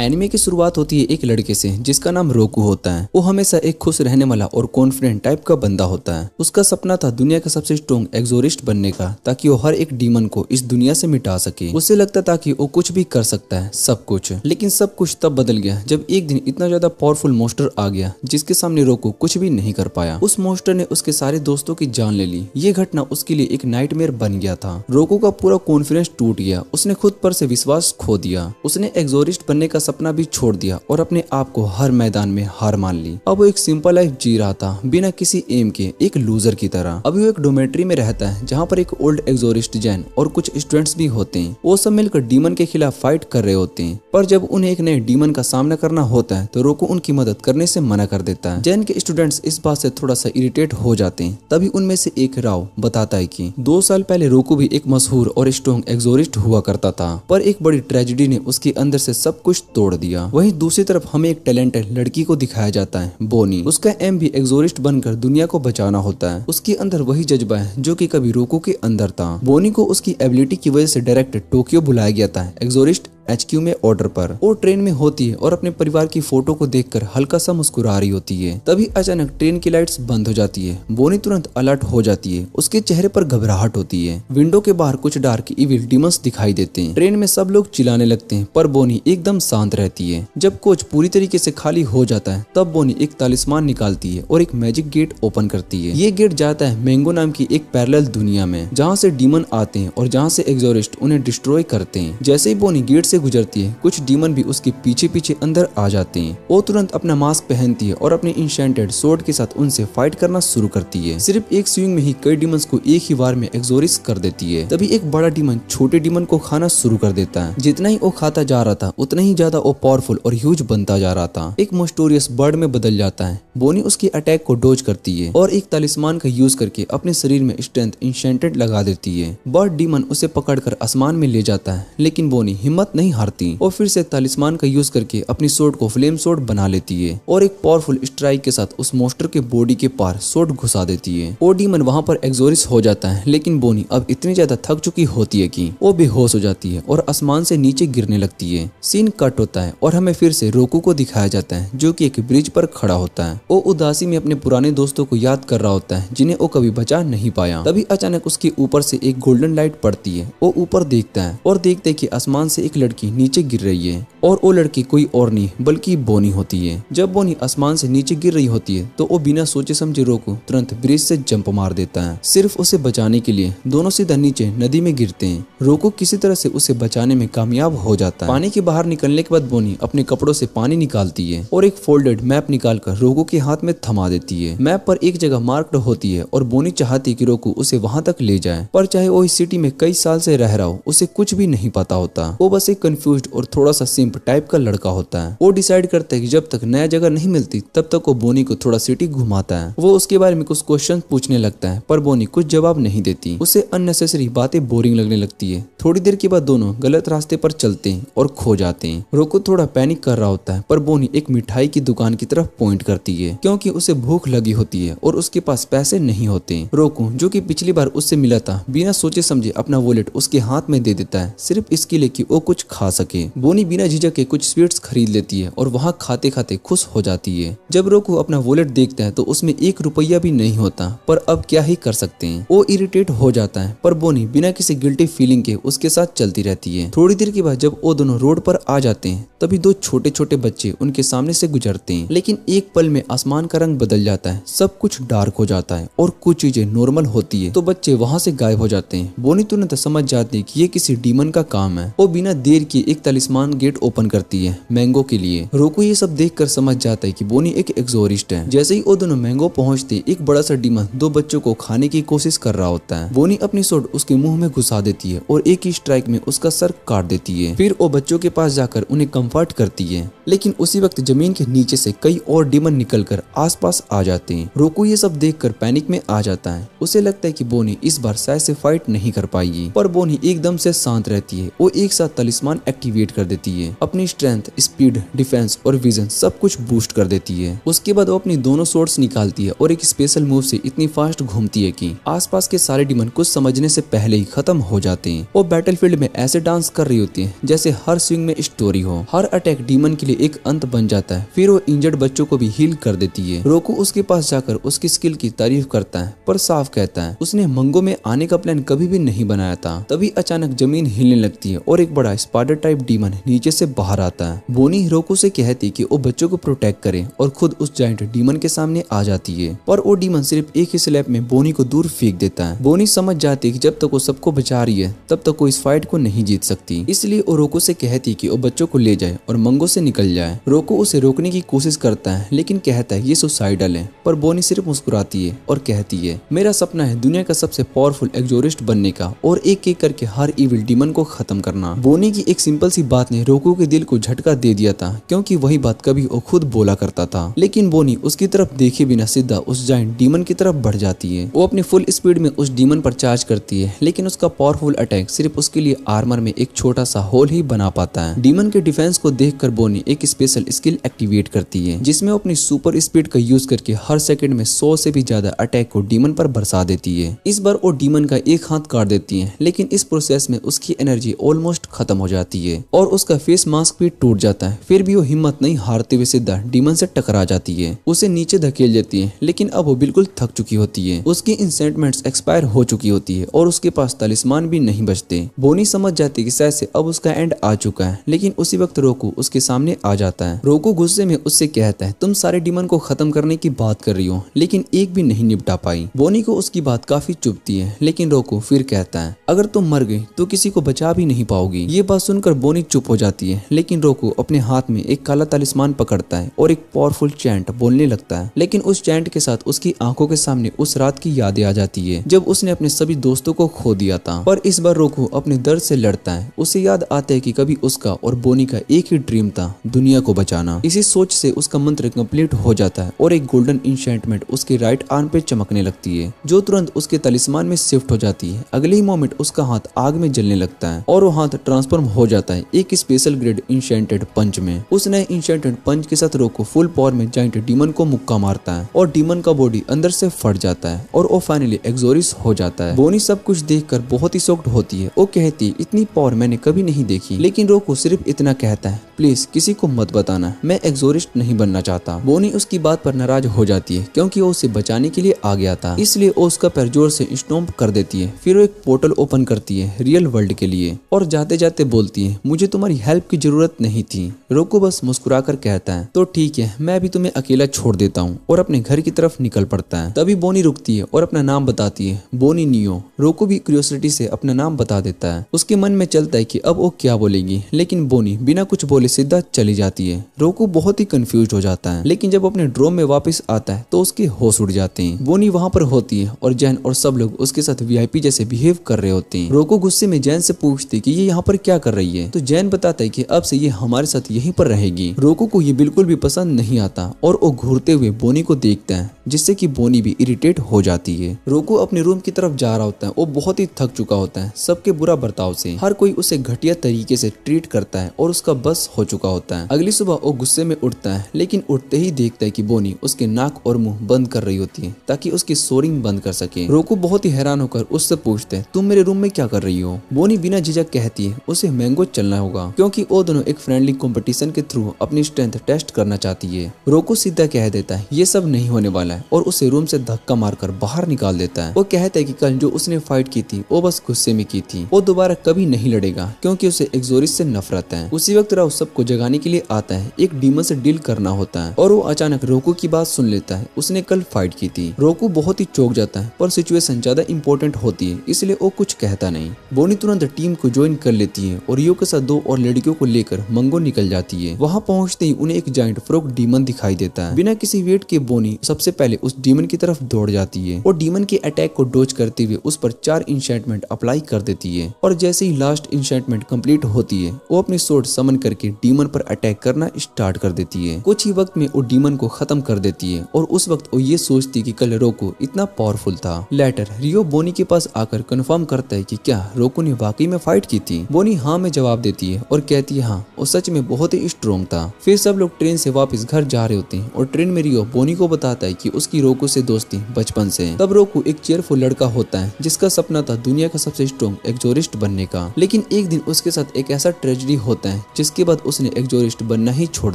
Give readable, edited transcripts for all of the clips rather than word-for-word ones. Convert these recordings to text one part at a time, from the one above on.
Anime की शुरुआत होती है एक लड़के से जिसका नाम रोकू होता है। वो हमेशा एक खुश रहने वाला और कॉन्फिडेंट टाइप का बंदा होता है। उसका सपना था दुनिया का सबसे स्ट्रॉन्ग एक्सोरिस्ट बनने का, ताकि वो हर एक डीमन को इस दुनिया से मिटा सके। उसे लगता था कि वो कुछ भी कर सकता है, सब कुछ। लेकिन सब कुछ तब बदल गया जब एक दिन इतना ज्यादा पावरफुल मॉन्स्टर आ गया जिसके सामने रोकू कुछ भी नहीं कर पाया। उस मॉन्स्टर ने उसके सारे दोस्तों की जान ले ली। ये घटना उसके लिए एक नाइटमेयर बन गया था। रोकू का पूरा कॉन्फिडेंस टूट गया। उसने खुद पर से विश्वास खो दिया। उसने एक्सोरिस्ट बनने का सपना भी छोड़ दिया और अपने आप को हर मैदान में हार मान ली। अब वो एक सिंपल लाइफ जी रहा था, बिना किसी एम के, एक लूजर की तरह। अभी वो एक डोमेट्री में रहता है जहाँ पर एक ओल्ड एक्सोरिस्ट जैन और कुछ स्टूडेंट्स भी होते हैं। वो सब मिलकर डीमन के खिलाफ फाइट कर रहे होते हैं। पर जब उन्हें एक नए डीमन का सामना करना होता है तो रोकू उनकी मदद करने से मना कर देता है। जैन के स्टूडेंट्स इस बात से थोड़ा सा इरिटेट हो जाते हैं। तभी उनमें से एक राव बताता है कि 2 साल पहले रोकू भी एक मशहूर और स्ट्रॉन्ग एक्सोरिस्ट हुआ करता था, पर एक बड़ी ट्रेजेडी ने उसके अंदर से सब कुछ तोड़ दिया। वहीं दूसरी तरफ हमें एक टैलेंटेड लड़की को दिखाया जाता है, बोनी। उसका एम भी एक्सोरिस्ट बनकर दुनिया को बचाना होता है। उसके अंदर वही जज्बा है जो कि कभी रोकू के अंदर था। बोनी को उसकी एबिलिटी की वजह से डायरेक्ट टोक्यो बुलाया गया था एक्सोरिस्ट HQ में ऑर्डर पर। वो ट्रेन में होती है और अपने परिवार की फोटो को देखकर हल्का सा मुस्कुरा रही होती है। तभी अचानक ट्रेन की लाइट्स बंद हो जाती है। बोनी तुरंत अलर्ट हो जाती है। उसके चेहरे पर घबराहट होती है। विंडो के बाहर कुछ डार्क इविल डिमंस दिखाई देते हैं। ट्रेन में सब लोग चिल्लाने लगते हैं, पर बोनी एकदम शांत रहती है। जब कोच पूरी तरीके से खाली हो जाता है तब बोनी एक तालिस्मान निकालती है और एक मैजिक गेट ओपन करती है। ये गेट जाता है मैंगो नाम की एक पैरेलल दुनिया में, जहाँ से डीमन आते हैं और जहाँ से एक्सोरिस्ट उन्हें डिस्ट्रॉय करते हैं। जैसे ही बोनी गेट से गुजरती है कुछ डीमन भी उसके पीछे पीछे अंदर आ जाते हैं। वो तुरंत अपना मास्क पहनती है और अपने इंशेंटेड स्वॉर्ड के साथ उनसे फाइट करना शुरू करती है। सिर्फ एक स्विंग में ही कई डीमंस को एक ही बार में एक्सोरिस्ट कर देती है। तभी एक बड़ा डीमन छोटे डीमन को खाना शुरू कर देता है। जितना ही वो खाता जा रहा था उतना ही ज्यादा वो पावरफुल और ह्यूज बनता जा रहा था। एक मोस्टोरियस बर्ड में बदल जाता है। बोनी उसकी अटैक को डोज करती है और एक तालिस्मान का यूज करके अपने शरीर में स्ट्रेंथ इंशेंटेड लगा देती है। बर्ड डीमन उसे पकड़कर आसमान में ले जाता है, लेकिन बोनी हिम्मत नहीं हारती और फिर से तालिस्मान का यूज करके अपनी सोर्ड को फ्लेम सोर्ड बना लेती है और एक पावरफुल स्ट्राइक के साथ उस मॉन्स्टर के बॉडी के पार सोर्ड घुसा देती है। वो डीमन वहां पर एक्सोरिस्ट हो जाता है, लेकिन बोनी अब इतनी ज्यादा थक चुकी होती है कि वो बेहोश हो जाती है और आसमान से नीचे गिरने लगती है। सीन कट होता है और हमें फिर से रोकू को दिखाया जाता है जो कि एक ब्रिज पर खड़ा होता है। वो उदासी में अपने पुराने दोस्तों को याद कर रहा होता है जिन्हें वो कभी बचा नहीं पाया। तभी अचानक उसके ऊपर से एक गोल्डन लाइट पड़ती है। वो ऊपर देखता है और देखते कि आसमान से एक लड़की नीचे गिर रही है और वो लड़की कोई और नहीं बल्कि बोनी होती है। जब बोनी आसमान से नीचे गिर रही होती है तो वो बिना सोचे समझे रोकू तुरंत ब्रिज से जंप मार देता है। सिर्फ उसे बचाने के लिए दोनों सीधा नीचे नदी में गिरते हैं। रोकू किसी तरह से उसे बचाने में कामयाब हो जाता है। पानी के बाहर निकलने के बाद बोनी अपने कपड़ों से पानी निकालती है और एक फोल्डेड मैप निकालकर रोकू के हाथ में थमा देती है। मैप पर एक जगह मार्क्ड होती है और बोनी चाहती कि रोकू उसे वहां तक ले जाए, पर चाहे वो इस सिटी में कई साल से रह रहा हो उसे कुछ भी नहीं पता होता। वो बस एक कंफ्यूज्ड और थोड़ा सा सिंप टाइप का लड़का होता है। वो डिसाइड करता है कि जब तक नया जगह नहीं मिलती तब तक वो बोनी को थोड़ा सिटी घुमाता है। वो उसके बारे में कुछ क्वेश्चन पूछने लगता है, पर बोनी कुछ जवाब नहीं देती। उसे अननेसेसरी बातें बोरिंग लगने लगती है। थोड़ी देर के बाद दोनों गलत रास्ते पर चलते हैं और खो जाते हैं। रोको थोड़ा पैनिक कर रहा होता है, पर बोनी एक मिठाई की दुकान की तरफ पॉइंट करती है क्योंकि उसे भूख लगी होती है और उसके पास पैसे नहीं होते। रोको जो कि पिछली बार उससे मिला था बिना सोचे समझे अपना वॉलेट उसके हाथ में दे देता है, सिर्फ इसके लिए कि वो कुछ खा सके। बोनी बिना झिझक के कुछ स्वीट्स खरीद लेती है और वहाँ खाते खाते खुश हो जाती है। जब रोकू अपना वॉलेट देखता है तो उसमें 1 रुपया भी नहीं होता, पर अब क्या ही कर सकते हैं। वो इरिटेट हो जाता है, पर बोनी बिना किसी गिल्टी फीलिंग के उसके साथ चलती रहती है। थोड़ी देर के बाद जब वो दोनों रोड पर आ जाते हैं तभी 2 छोटे छोटे बच्चे उनके सामने से गुजरते हैं, लेकिन एक पल में आसमान का रंग बदल जाता है, सब कुछ डार्क हो जाता है और कुछ चीजें नॉर्मल होती है तो बच्चे वहाँ से गायब हो जाते हैं। बोनी तुरंत समझ जाती है कि ये किसी डीमन का काम है। वो बिना देर किए एक तालिस्मान गेट ओपन करती है मैंगो के लिए। रोकू ये सब देखकर समझ जाता है कि बोनी एक एक्सोरिस्ट है। जैसे ही वो दोनों मैंगो पहुंचते एक बड़ा सा डीमन 2 बच्चों को खाने की कोशिश कर रहा होता है। बोनी अपनी सोड उसके मुंह में घुसा देती है और एक ही स्ट्राइक में उसका सर काट देती है। फिर वो बच्चों के पास जाकर उन्हें कंफर्ट करती है, लेकिन उसी वक्त जमीन के नीचे से कई और डीमन निकलकर आसपास आ जाते हैं। रोकू ये सब देखकर पैनिक में आ जाता है। उसे लगता है कि बोनी इस बार शायद से फाइट नहीं कर पाएगी, पर बोनी एकदम से शांत रहती है। वो एक साथ तालिस्मान तलिस्मान एक्टिवेट कर देती है। अपनी स्ट्रेंथ, स्पीड, डिफेंस और विजन सब कुछ बूस्ट कर देती है। उसके बाद वो अपनी दोनों स्वॉर्ड्स निकालती है और एक स्पेशल मूव से इतनी फास्ट घूमती है कि आसपास के सारे डीमन कुछ समझने से पहले ही खत्म हो जाते हैं। वो बैटलफील्ड में ऐसे डांस कर रही होती है जैसे हर स्विंग में स्टोरी हो। हर अटैक डीमन के लिए एक अंत बन जाता है। फिर वो इंजर्ड बच्चों को भी हील कर देती है। रोकू उसके पास जाकर उसकी स्किल की तारीफ करता है पर साफ कहता है उसने मंगो में आने का प्लान कभी भी नहीं बनाया था। तभी अचानक जमीन हिलने लगती है और एक बड़ा स्पाइडर टाइप डीमन नीचे से बाहर आता है। बोनी रोकू से कहती कि वो बच्चों को प्रोटेक्ट करे और खुद उस जायंट डीमन के सामने आ जाती है, पर वो डीमन सिर्फ एक ही स्लैप में बोनी को दूर फेंक देता है। बोनी समझ जाती है कि जब तक वो सबको बचा रही है तब तक वो इस फाइट को नहीं जीत सकती, इसलिए वो रोको से कहती कि वो बच्चों को ले जाए और मंगो से निकल जाए। रोको उसे रोकने की कोशिश करता है लेकिन कहता है ये सुसाइडल है, पर बोनी सिर्फ मुस्कुराती है और कहती है मेरा सपना है दुनिया का सबसे पावरफुल एक्सोरिस्ट बनने का और एक एक करके हर इविल डीमन को खत्म करना। बोनी की एक सिंपल सी बात ने रोको के दिल को झटका दे दिया था, क्योंकि वही बात कभी वो खुद बोला करता था। लेकिन बोनी उसकी तरफ देखे बिना सीधा उस जायंट डीमन की तरफ बढ़ जाती है। वो अपनी फुल स्पीड में उस डीमन पर चार्ज करती है, लेकिन उसका पावरफुल अटैक सिर्फ उसके लिए आर्मर में एक छोटा सा होल ही बना पाता है। डीमन के डिफेंस को देखकर बोनी एक स्पेशल स्किल एक्टिवेट करती है जिसमें वो अपनी सुपर स्पीड का यूज करके हर सेकंड में 100 से भी ज्यादा अटैक को डीमन पर बरसा देती है। इस बार वो डीमन का एक हाथ काट देती है, लेकिन इस प्रोसेस में उसकी एनर्जी ऑलमोस्ट खत्म हो जाती है और उसका फेस मास्क भी टूट जाता है। फिर भी वो हिम्मत नहीं हारते हुए सीधा डीमन से टकरा जाती है, उसे नीचे धकेल देती है, लेकिन अब वो बिल्कुल थक चुकी होती है। उसकी इंसेंटमेंट्स एक्सपायर हो चुकी होती है और उसके पास तलिस्मान भी नहीं बचते। बोनी समझ जाती है कि शायद से अब उसका एंड आ चुका है, लेकिन उसी वक्त रोकू उसके सामने आ जाता है। रोकू गुस्से में उससे कहता है तुम सारे डीमन को खत्म करने की बात कर रही हो, लेकिन एक भी नहीं निपटा पाई। बोनी को उसकी बात काफी चुभती है, लेकिन रोकू फिर कहता है अगर तुम मर गई तो किसी को बचा भी नहीं पाओगी। ये बात सुनकर बोनी चुप हो जाती है, लेकिन रोकू अपने हाथ में एक काला तलिस्मान पकड़ता है और एक पावरफुल चैंट बोलने लगता है। लेकिन उस चैंट के साथ उसकी आंखों के सामने उस रात की यादें आ जाती है जब उसने अपने सभी दोस्तों को खो दिया था। पर इस बार रोकू अपने दर्द से लड़ता है। उसे याद आता है कि कभी उसका और बोनी का एक ही ड्रीम था, दुनिया को बचाना। इसी सोच से उसका मंत्र कंप्लीट हो जाता है और एक गोल्डन इंशेंटमेंट उसके राइट आर्म पे चमकने लगती है, जो तुरंत उसके तलिस्मान में शिफ्ट हो जाती है। अगले ही मोमेंट उसका हाथ आग में जलने लगता है और वो हाथ ट्रांसफॉर्म हो जाता है एक स्पेशल ग्रेड इंशेंटेड पंच में। उस नए इंशेंटेड पंच के साथ रोको फुल पावर में जायंट डीमन को मुक्का मारता है और डीमन का बॉडी अंदर से फट जाता है और वो फाइनली एक्सोरिस हो जाता है। बोनी सब कुछ देखकर बहुत ही शॉक्ड होती है। वो कहती है इतनी पावर मैंने कभी नहीं देखी, लेकिन रोको सिर्फ इतना कहता है प्लीज किसी को मत बताना, मैं एक्सोरिस्ट नहीं बनना चाहता। बोनी उसकी बात पर नाराज हो जाती है क्योंकि वो उसे बचाने के लिए आ गया था, इसलिए वो उसका पैर जोर से स्टॉम्प कर देती है। फिर वो एक पोर्टल ओपन करती है रियल वर्ल्ड के लिए और जाते जाते बोलती है मुझे तुम्हारी हेल्प की जरूरत नहीं थी। रोको बस मुस्कुराकर कहता है तो ठीक है, मैं भी तुम्हें अकेला छोड़ देता हूँ और अपने घर की तरफ निकल पड़ता है। तभी बोनी रुकती है और अपना नाम बताती है, बोनी नियो। रोको भी क्यूरियोसिटी से अपना नाम बता देता है। उसके मन में चलता है कि अब वो क्या बोलेगी, लेकिन बोनी बिना कुछ बोले सीधा चली जाती है। रोको बहुत ही कंफ्यूज हो जाता है, लेकिन जब अपने ड्रोम में वापस आता है तो उसके होश उड़ जाते हैं। बोनी वहाँ पर होती है और जैन और सब लोग उसके साथ वीआईपी जैसे बिहेव कर रहे होते हैं। रोको गुस्से में जैन से पूछती है कि ये यहाँ पर क्या कर रही है, तो जैन बताता है कि अब से ये हमारे साथ यहीं पर रहेगी। रोको को ये बिल्कुल भी पसंद नहीं आता और वो घूरते हुए बोनी को देखता है, जिससे कि बोनी भी इरिटेट हो जाती है। रोको अपने रूम की तरफ जा रहा होता है। वो बहुत ही थक चुका होता है सबके बुरा बर्ताव से। हर कोई उसे घटिया तरीके से ट्रीट करता है और उसका बस हो चुका होता है। अगली सुबह वो गुस्से में उठता है, लेकिन उठते ही देखता है कि बोनी उसके नाक और मुंह बंद कर रही होती है ताकि उसकी सोरिंग बंद कर सके। रोको बहुत ही हैरान होकर उससे पूछते हैं तुम मेरे रूम में क्या कर रही हो। बोनी बिना झिझक कहती है उसे मैंगो चलना होगा, क्योंकि वो दोनों एक फ्रेंडली कंपटीशन के थ्रू अपनी स्ट्रेंथ टेस्ट करना चाहती है। रोको सीधा कह देता है ये सब नहीं होने वाला है और उसे रूम से धक्का मारकर बाहर निकाल देता है। वो कहता है कि कल जो उसने फाइट की थी वो बस गुस्से में की थी, वो दोबारा कभी नहीं लड़ेगा क्योंकि उसे एक्सोरिस से नफरत है। उसी वक्त राव सबको जगाने के लिए आता है। एक डीमन से डील करना होता है और वो अचानक रोको की बात सुन लेता है। उसने कल फाइट की थी। रोको बहुत ही चौंक जाता है, पर सिचुएशन ज्यादा इंपॉर्टेंट होती है इसलिए वो कुछ कहता नहीं। बोनी तुरंत टीम को ज्वाइन कर लेती है और रियो के साथ 2 और लड़कियों को लेकर मंगो निकल जाती है। वहाँ पहुँचते ही उन्हें एक जायंट फ्रॉग डीमन दिखाई देता है। बिना किसी वेट के बोनी सबसे पहले उस डीमन की तरफ दौड़ जाती है और डीमन के अटैक को डोज करते हुए उस पर 4 इंशेंटमेंट अप्लाई कर देती है। और जैसे ही लास्ट इंशेंटमेंट कंप्लीट होती है वो अपनी सोर्ड समन करके डीमन पर अटैक करना स्टार्ट कर देती है। कुछ ही वक्त में वो डीमन को खत्म कर देती है और उस वक्त वो ये सोचती कि कल रोको इतना पावरफुल था। लेटर रियो बोनी के पास आकर कंफर्म करता है कि क्या रोको ने वाकई में फाइट की थी। बोनी हाँ में जवाब देती है और कहती है हाँ, वो सच में बहुत ही स्ट्रोंग था। फिर सब लोग ट्रेन से वापस घर जा रहे होते हैं और ट्रेन में रियो बोनी को बताता है कि उसकी रोकू से दोस्ती बचपन से है। तब रोकू एक चेयरफुल लड़का होता है जिसका सपना था दुनिया का सबसे स्ट्रोंग एक्सोरिस्ट बनने का। लेकिन एक दिन उसके साथ एक ऐसा ट्रेजेडी होता है जिसके बाद उसने एक्सोरिस्ट बनना ही छोड़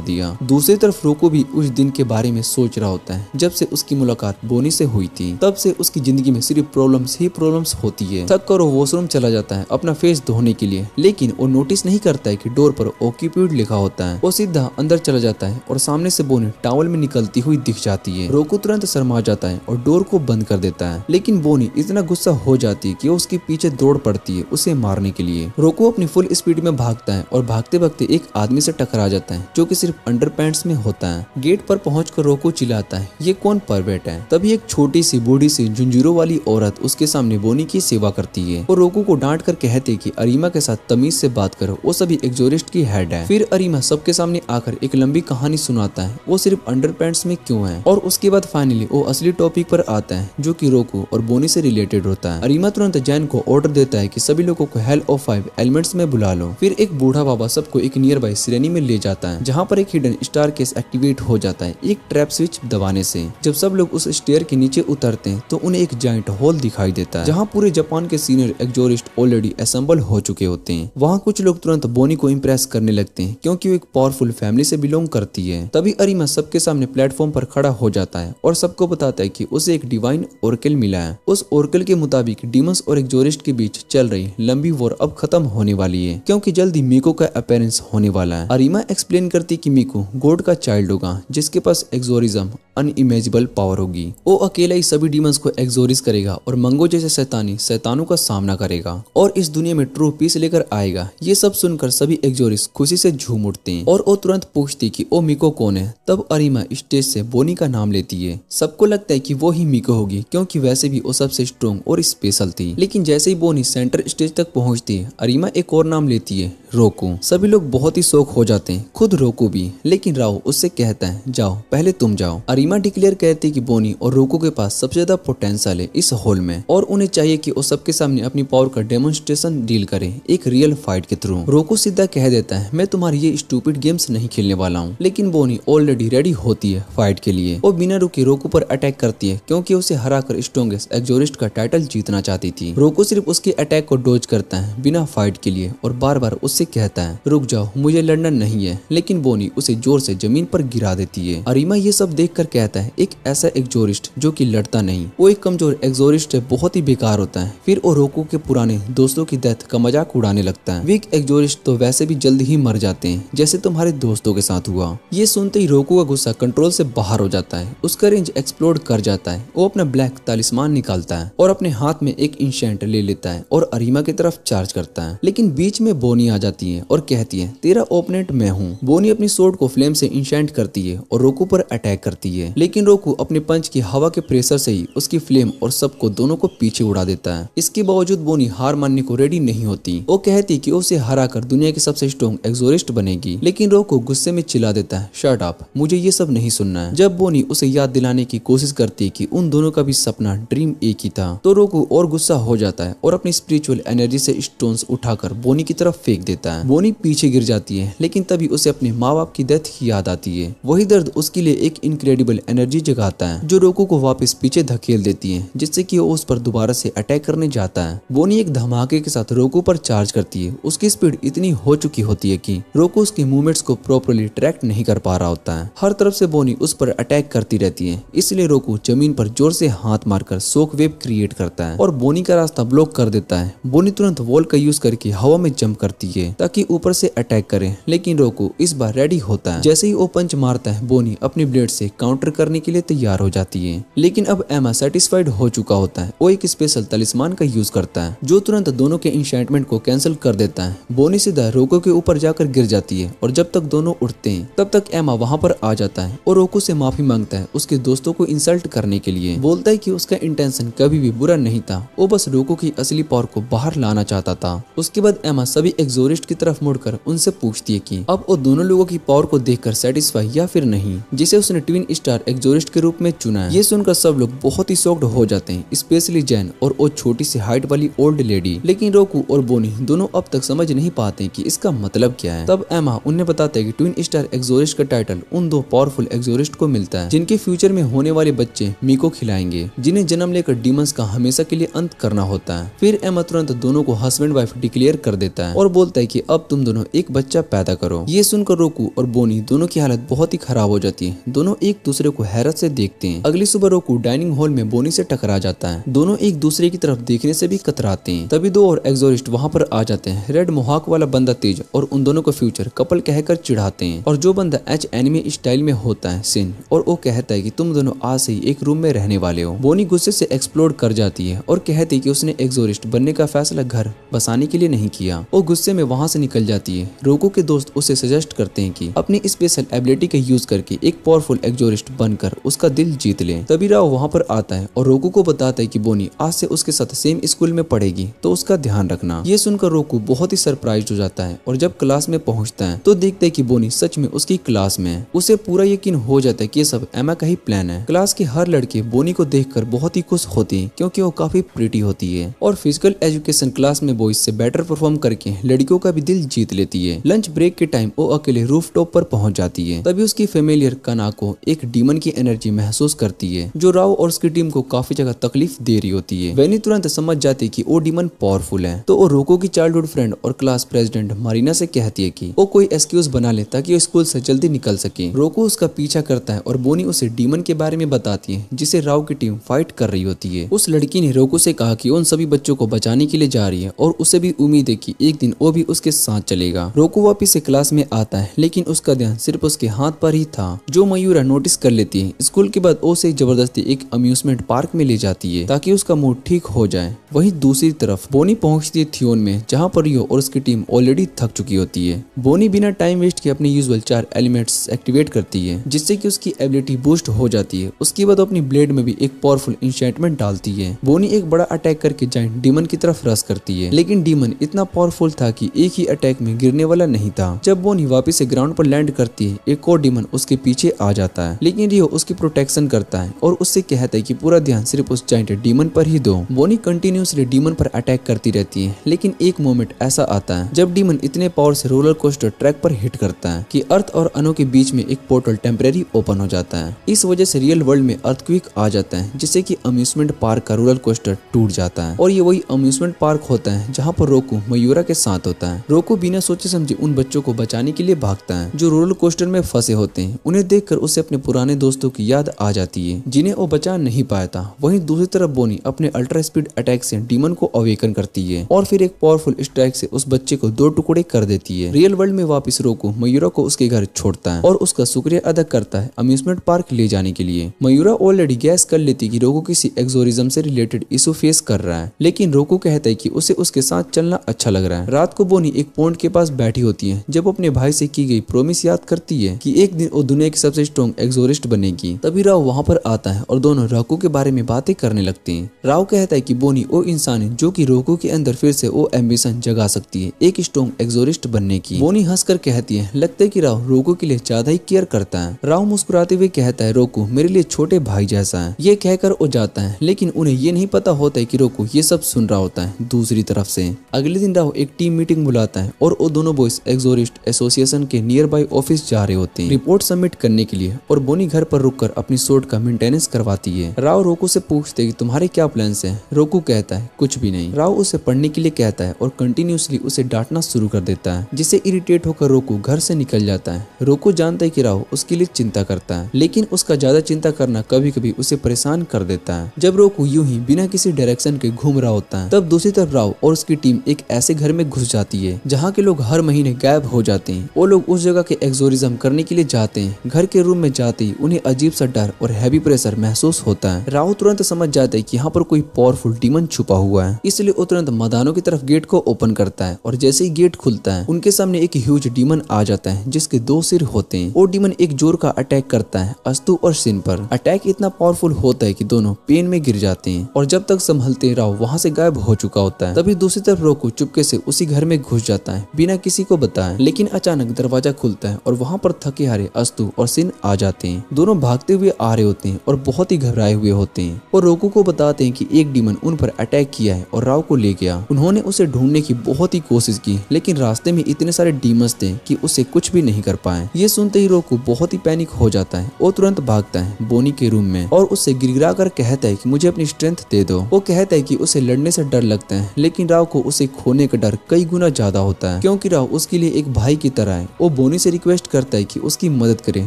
दिया। दूसरी तरफ रोकू भी उस दिन के बारे में सोच रहा होता है जब से उसकी मुलाकात बोनी से हुई थी। तब से उसकी जिंदगी में सिर्फ प्रॉब्लम्स ही प्रॉब्लम्स होती है। थक कर वो वॉशरूम चला जाता है अपना फेस धोने के लिए, लेकिन वो नोटिस नहीं करता है कि डोर पर ऑक्यूपिड लिखा होता है। वो सीधा अंदर चला जाता है और सामने से बोनी टॉवल में निकलती हुई दिख जाती है। रोकू तुरंत शर्मा जाता है और डोर को बंद कर देता है, लेकिन बोनी इतना गुस्सा हो जाती है कि वो उसके पीछे दौड़ पड़ती है उसे मारने के लिए। रोकू अपनी फुल स्पीड में भागता है और भागते भागते एक आदमी से टकरा जाता है जो कि सिर्फ अंडरपैंट्स में होता है। गेट पर पहुंचकर रोकू चिल्लाता है ये कौन परवेट है। तभी एक छोटी सी बूढ़ी सी झुंझुरों वाली औरत उसके सामने बोनी की सेवा करती है और रोकू को डांट कर कहते कि अरीमा के साथ तमीज से बात करो, वो सभी एक्सोरिस्ट की हेड है। फिर अरीमा सबके सामने आकर एक लंबी कहानी सुनाता है वो सिर्फ अंडरपैंट्स में क्यों है, और उसके बाद फाइनली वो असली टॉपिक पर आता है जो कि रोकू और बोनी से रिलेटेड होता है। अरीमा तुरंत जैन को ऑर्डर देता है कि सभी लोगों को हेल ऑफ 5 एलिमेंट्स में बुला लो। फिर एक बूढ़ा बाबा सबको एक नियर बाय श्रेणी में ले जाता है जहाँ पर एक हिडन स्टार केस एक्टिवेट हो जाता है एक ट्रैप स्विच दबाने से। जब सब लोग उस स्टेयर के नीचे उतरते हैं तो उन्हें एक जाइंट हॉल दिखाई देता है जहाँ पूरे जापान के सीनियर एक्सोरिस्ट ऑलरेडी असेंबल हो चुके होते हैं। वहाँ कुछ लोग तुरंत बोनी को इम्प्रेस करने लगते हैं क्योंकि वो एक पावरफुल फैमिली से बिलोंग करती है। तभी अरीमा सबके सामने प्लेटफॉर्म पर खड़ा हो जाता है और सबको बताता है कि उसे एक डिवाइन ओरेकल मिला है। उस ओरेकल के मुताबिक डीमंस और एक्सोरिस्ट के बीच चल रही लंबी वॉर अब खत्म होने वाली है क्योंकि जल्दी मीको का अपीयरेंस होने वाला है। अरीमा एक्सप्लेन करती कि मीको गॉड का चाइल्ड होगा जिसके पास एक्सोरिज्म अनइमेजिबल पावर होगी। वो अकेला ही सभी डीमंस को एक्सोरिस करेगा और मंगो जैसे शैतानों का सामना करेगा और इस दुनिया में ट्रू पीस लेकर आएगा। ये सब सुनकर सभी एक्सोरिस खुशी से झूम उठते हैं और वो तुरंत पूछती कि वो मीको कौन है। तब अरीमा स्टेज से बोनी का नाम लेती है। सबको लगता है कि वो ही मीको होगी क्योंकि वैसे भी वो सबसे स्ट्रॉन्ग और स्पेशल थी। लेकिन जैसे ही बोनी सेंटर स्टेज तक पहुंचती है अरीमा एक और नाम लेती है रोकू। सभी लोग बहुत ही शौक हो जाते हैं, खुद रोकू भी, लेकिन राव उससे कहता है जाओ पहले तुम जाओ। अरीमा डिक्लेयर कहती कि बोनी और रोकू के पास सबसे ज्यादा पोटेंशियल है इस हॉल में और उन्हें चाहिए कि वो सबके सामने अपनी पावर का डेमोन्स्ट्रेशन डील करें एक रियल फाइट के थ्रू। रोकू सीधा कह देता है मैं तुम्हारी ये स्टूपिड गेम्स नहीं खेलने वाला हूँ, लेकिन बोनी ऑलरेडी रेडी होती है फाइट के लिए। वो बिना रुके रोकू पर अटैक करती है क्योंकि उसे हराकर स्ट्रॉन्गेस्ट एक्सोरिस्ट का टाइटल जीतना चाहती थी। रोकू सिर्फ उसके अटैक को डोज करता है बिना फाइट के लिए और बार बार उससे कहता है रुक जाओ मुझे लड़ना नहीं है, लेकिन बोनी उसे जोर से जमीन पर गिरा देती है। अरीमा ये सब देखकर कहता है एक ऐसा एक्सोरिस्ट जो कि लड़ता नहीं, वो एक कमजोर एक्सोरिस्ट है, बहुत ही बेकार होता है। फिर वो रोकू के पुराने दोस्तों की डेथ का मजाक उड़ाने लगता है। वीक एक्सोरिस्ट तो वैसे भी जल्द ही मर जाते हैं जैसे तुम्हारे दोस्तों के साथ हुआ। ये सुनते ही रोकू का गुस्सा कंट्रोल से बाहर हो जाता है, उसका रेंज एक्सप्लोड कर जाता है। वो अपना ब्लैक तालिस्मान निकालता है और अपने हाथ में एक इंशेंट ले लेता है और अरीमा की तरफ चार्ज करता है, लेकिन बीच में बोनी आ जाती है और कहती है तेरा ओपोनेंट मैं हूँ। बोनी अपनी सोर्ड को फ्लेम से इंशेंट करती है और रोकू पर अटैक करती है, लेकिन रोकू अपने पंच की हवा के प्रेशर से ही उसकी फ्लेम और सबको दोनों को पीछे उड़ा देता है। इसके बावजूद बोनी हार मानने को रेडी नहीं होती। वो कहती कि उसे हराकर दुनिया की सबसे स्ट्रॉन्ग एक्सोरिस्ट बनेगी, लेकिन रोकू गुस्से में चिल्ला देता है शट अप, मुझे ये सब नहीं सुनना है। जब बोनी उसे याद दिलाने की कोशिश करती है कि उन दोनों का भी सपना ड्रीम एक ही था, तो रोकू और गुस्सा हो जाता है और अपनी स्पिरिचुअल एनर्जी से स्टोन्स उठाकर बोनी की तरफ फेंक देता है। बोनी पीछे गिर जाती है, लेकिन तभी उसे अपने माँ बाप की डेथ की याद आती है। वही दर्द उसके लिए एक इनक्रेडिबल एनर्जी जगाता है जो रोकू को वापस पीछे धकेल देती है, जिससे कि वो उस पर दोबारा से अटैक करने जाता है। बोनी एक धमाके के साथ रोकू पर चार्ज करती है। उसकी स्पीड इतनी हो चुकी होती है कि रोकू उसके मूवमेंट्स को प्रॉपर्ली ट्रैक नहीं कर पा रहा होता है। हर तरफ से बोनी उस पर अटैक करती रहती है, इसलिए रोकू जमीन पर जोर से हाथ मारकर शॉक वेव क्रिएट करता है और बोनी का रास्ता ब्लॉक कर देता है। बोनी तुरंत वॉल का यूज करके हवा में जंप करती है ताकि ऊपर से अटैक करे, लेकिन रोकू इस बार रेडी होता है। जैसे ही वो पंच मारता है बोनी अपनी ब्लेड से काउंटर करने के लिए तैयार हो जाती है, लेकिन अब एमा सेटिस्फाइड हो चुका होता है। वो एक स्पेशल तलिस्मान का यूज करता है जो तुरंत दोनों के इंशेंटमेंट को कैंसिल कर देता है। बोनी सीधा रोको के ऊपर जाकर गिर जाती है और जब तक दोनों उठते हैं तब तक एमा वहाँ पर आ जाता है और रोको से माफी मांगता है उसके दोस्तों को इंसल्ट करने के लिए। बोलता है कि उसका इंटेंशन कभी भी बुरा नहीं था, वो बस रोको की असली पावर को बाहर लाना चाहता था। उसके बाद एमा सभी एक्सोरिस्ट की तरफ मुड़कर उनसे पूछती है कि अब वो दोनों लोगों की पावर को देखकर सेटिस्फाई या फिर नहीं, जिसे उसने ट्विन स्टार एक्सोरिस्ट के रूप में चुना है। ये सुनकर सब लोग बहुत ही शॉक्ड हो जाते हैं, स्पेशली जैन और वो छोटी सी हाइट वाली ओल्ड लेडी। लेकिन रोकू और बोनी दोनों अब तक समझ नहीं पाते कि इसका मतलब क्या है। तब एमा उन्हें बताता है कि ट्विन स्टार एक्सोरिस्ट का टाइटल उन दो पावरफुल एक्सोरिस्ट को मिलता है जिनके फ्यूचर में होने वाले बच्चे मीको खिलाएंगे, जिन्हें जन्म लेकर डीमंस का हमेशा के लिए अंत करना होता है। फिर एमा तुरंत दोनों को हस्बैंड वाइफ डिक्लेयर कर देता है और बोलता है कि अब तुम दोनों एक बच्चा पैदा करो। ये सुनकर रोकू और बोनी दोनों की हालत बहुत ही खराब हो जाती है। दोनों एक दूसरे को हैरत से देखते हैं। अगली सुबह रोकू डाइनिंग हॉल में बोनी से टकरा जाता है। दोनों एक दूसरे की तरफ देखने से भी कतराते हैं। तभी दो और एक्सोरिस्ट वहाँ पर आ जाते हैं। रेड मोहाक वाला बंदा तेज और उन दोनों को फ्यूचर कपल कहकर चिढ़ाते हैं, और जो बंदा एच एनिमे स्टाइल में होता है सिन, और वो कहता है कि तुम दोनों आज से ही एक रूम में रहने वाले हो। बोनी गुस्से से एक्सप्लोड कर जाती है और कहती है कि उसने एक्सोरिस्ट बनने का फैसला घर बसाने के लिए नहीं किया। वो गुस्से में वहाँ से निकल जाती है। रोको के दोस्त उसे सजेस्ट करते हैं कि अपनी स्पेशल एबिलिटी का यूज करके एक पावरफुल एक्सोरिस्ट बनकर उसका दिल जीत ले। तभी राव वहाँ पर आता है और रोको को बताता है कि बोनी आज से उसके साथ सेम स्कूल में पढ़ेगी, तो उसका ध्यान रखना। ये सुनकर रोको बहुत ही सरप्राइज हो जाता है और जब क्लास में पहुंचता है तो देखता है कि बोनी सच में उसकी क्लास में है। उसे पूरा यकीन हो जाता है कि ये सब एमा का ही प्लान है। क्लास के हर लड़के बोनी को देखकर बहुत ही खुश होते हैं क्योंकि वो काफी प्रिटी होती है और फिजिकल एजुकेशन क्लास में बॉयज से बेटर परफॉर्म करके लड़कियों का भी दिल जीत लेती है। लंच ब्रेक के टाइम वो अकेले रूफ टॉप पर पहुंच जाती है। तभी उसकी फेमिलियर कानाको एक डीमन की एनर्जी महसूस करती है जो राव और उसकी टीम को काफी जगह तकलीफ दे रही होती है। वेनी तुरंत समझ जाती है कि वो डीमन पावरफुल है, तो वो रोको की चाइल्डहुड फ्रेंड और क्लास प्रेसिडेंट मारीना से कहती है कि वो कोई एक्सक्यूज बना ले ताकि वो स्कूल से जल्दी निकल सके। रोको उसका पीछा करता है और बोनी उसे डीमन के बारे में बताती है जिसे राव की टीम फाइट कर रही होती है। उस लड़की ने रोको से कहा कि उन सभी बच्चों को बचाने के लिए जा रही है और उसे भी उम्मीद है कि एक दिन वो भी उसके साथ चलेगा। रोको वापिस से क्लास में आता है लेकिन उसका ध्यान सिर्फ उसके हाथ पर ही था जो मयूरा नोटिस कर लेती है। स्कूल के बाद उसे जबरदस्ती एक अम्यूजमेंट पार्क में ले जाती है ताकि उसका मूड ठीक हो जाए। वहीं दूसरी तरफ बोनी पहुंचती है थियोन में जहां पर रियो और उसकी टीम ऑलरेडी थक चुकी होती है। बोनी बिना टाइम वेस्ट किए अपनी यूजुअल 4 एलिमेंट्स एक्टिवेट करती है जिससे कि उसकी एबिलिटी बूस्ट हो जाती है। उसके बाद अपनी ब्लेड में भी एक पावरफुल इंचेंटमेंट डालती है। बोनी एक बड़ा अटैक करके जाइंट डीमन की तरफ रश करती है लेकिन डीमन इतना पावरफुल था कि एक ही अटैक में गिरने वाला नहीं था। जब बोनी वापस से ग्राउंड पर लैंड करती है एक और डीमन उसके पीछे आ जाता है लेकिन रियो उसकी प्रोटेक्शन करता है और उससे कहता है कि पूरा ध्यान सिर्फ उस जाइंट डीमन पर ही दो। बोनी कंटिन्यूसली डीमन पर अटैक करती रहती है लेकिन एक मोमेंट ऐसा आता है जब डीमन इतने पावर से रोलर कोस्टर ट्रैक पर हिट करता है कि अर्थ और अनु के बीच में एक पोर्टल टेम्परेरी ओपन हो जाता है। इस वजह से रियल वर्ल्ड में अर्थक्वेक आ जाता है जिससे कि अम्यूजमेंट पार्क का रोलर कोस्टर टूट जाता है और ये वही अम्यूजमेंट पार्क होता है जहाँ पर रोकू मयूरा के साथ होता है। रोकू बिना सोचे समझे उन बच्चों को बचाने के लिए भागता है जो रोलर कोस्टर में फंसे होते हैं। उन्हें देखकर उसे अपने पुराने दोस्तों की याद आ जाती है जिन्हें वो बचा नहीं पाया था। वहीं दूसरी तरफ बोनी अपने अल्ट्रा स्पीड अटैक से डीमन को अवेकन करती है और फिर एक पावरफुल स्ट्राइक से उस बच्चे को 2 टुकड़े कर देती है। रियल वर्ल्ड में वापस रोकू मयूरा को उसके घर छोड़ता है और उसका शुक्रिया अदा करता है अम्यूजमेंट पार्क ले जाने के लिए। मयूरा ऑलरेडी गैस कर लेती कि रोकू किसी एक्सोरिज्म से रिलेटेड इशू फेस कर रहा है लेकिन रोकू कहता है कि उसे उसके साथ चलना अच्छा लग रहा है। रात को बोनी एक पॉन्ड के पास बैठी होती है जब अपने भाई से की गई प्रॉमिस याद करती है कि एक दिन वो दुनिया की सबसे स्ट्रॉन्ग एक्सोरिस्ट बनेगी। तभी राव वहाँ पर आता है और दोनों रोकू के बारे में बातें करने लगते हैं। राव कहता है कि बोनी वो इंसान है जो कि रोकू के अंदर फिर से वो एम्बिशन जगा सकती है एक स्ट्रॉन्ग एक्सोरिस्ट बनने की। बोनी हंसकर कहती है लगता है कि राव रोकू के लिए ज्यादा ही केयर करता है। राव मुस्कुराते हुए कहता है रोकू मेरे लिए छोटे भाई जैसा है। ये कहकर वो जाता है लेकिन उन्हें ये नहीं पता होता है कि रोकू ये सब सुन रहा होता है। दूसरी तरफ से अगले दिन राव एक टीम मीटिंग बुलाता है और वो दोनों बॉयज एक्सोरिस्ट एसोसिएशन के नियर बाय ऑफिस जा रहे होते हैं रिपोर्ट सबमिट करने के लिए और बोनी घर पर रुककर अपनी सोट का मेंटेनेंस करवाती है। राव रोकू से पूछते हैं कि तुम्हारे क्या प्लान्स हैं। रोकू कहता है कुछ भी नहीं। राव उसे पढ़ने के लिए कहता है और कंटिन्यूसली उसे डांटना शुरू कर देता है जिससे इरिटेट होकर रोकू घर से निकल जाता है। रोकू जानता है कि राव उसके लिए चिंता करता है लेकिन उसका ज्यादा चिंता करना कभी कभी उसे परेशान कर देता है। जब रोकू यूं ही बिना किसी डायरेक्शन के घूम रहा होता है तब दूसरी तरफ राव और उसकी टीम एक ऐसे घर में घुस जाती है जहाँ के लोग हर महीने गायब हो जाते हैं। वो लोग उस जगह के एक्सोरिज्म करने के लिए जाते हैं। घर के रूम में जाते ही उन्हें अजीब सा डर और हैवी प्रेशर महसूस होता है। राव तुरंत समझ जाता है कि यहाँ पर कोई पावरफुल डीमन छुपा हुआ है, इसलिए वो तुरंत मैदानों की तरफ गेट को ओपन करता है और जैसे ही गेट खुलता है उनके सामने एक ह्यूज डीमन आ जाता है जिसके 2 सिर होते हैं। वो डीमन एक जोर का अटैक करता है अस्तु और सिन पर। अटैक इतना पावरफुल होता है कि दोनों पेन में गिर जाते हैं और जब तक संभलते राव वहाँ से गायब हो चुका होता है। तभी दूसरी तरफ रोकू चुपके से उसी घर में घुस जाता है बिना किसी को बताए। लेकिन अचानक दरवाजा खुलता है और वहाँ पर थके हारे अस्तु और सिन आ जाते हैं। हैं। दोनों भागते हुए आ रहे होते हैं और बहुत ही घबराए हुए होते हैं और रोकू को बताते हैं कि एक डीमन उन पर अटैक किया है और राव को ले गया। उन्होंने उसे ढूंढने की बहुत ही कोशिश की, लेकिन रास्ते में इतने सारे डीमंस थे कि उसे कुछ भी नहीं कर पाए। ये सुनते ही रोकू बहुत ही पैनिक हो जाता है और तुरंत भागता है बोनी के रूम में और उससे गिड़गिड़ा कर कहता है कि मुझे अपनी स्ट्रेंथ दे दो। वो कहता है कि उसे लड़ने से डर लगता है, लेकिन राव को उसे खोने का डर कई गुना ज्यादा होता है, क्योंकि राव उसके लिए एक भाई की तरह है। वो बोनी से रिक्वेस्ट करता है कि उसकी मदद करे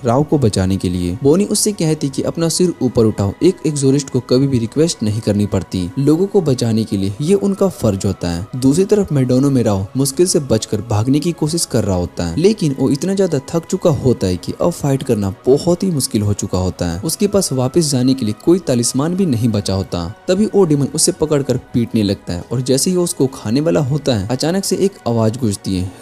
राव को बचाने के लिए। बोनी उससे कहती कि अपना सिर ऊपर उठाओ, एक एक्सोरिस्ट को कभी भी रिक्वेस्ट नहीं करनी पड़ती, लोगों को बचाने के लिए ये उनका फर्ज होता है। दूसरी तरफ मैडोनो में राव मुश्किल से बचकर भागने की कोशिश कर रहा होता है, लेकिन वो इतना ज्यादा थक चुका होता है कि अब फाइट करना बहुत ही मुश्किल हो चुका होता है। उसके पास वापस जाने के लिए कोई तालिस्मान भी नहीं बचा होता। तभी वो डीमन उसे पकड़कर पीटने लगता है और जैसे ही वो उसको खाने वाला होता है, अचानक से एक आवाज गूंजती है,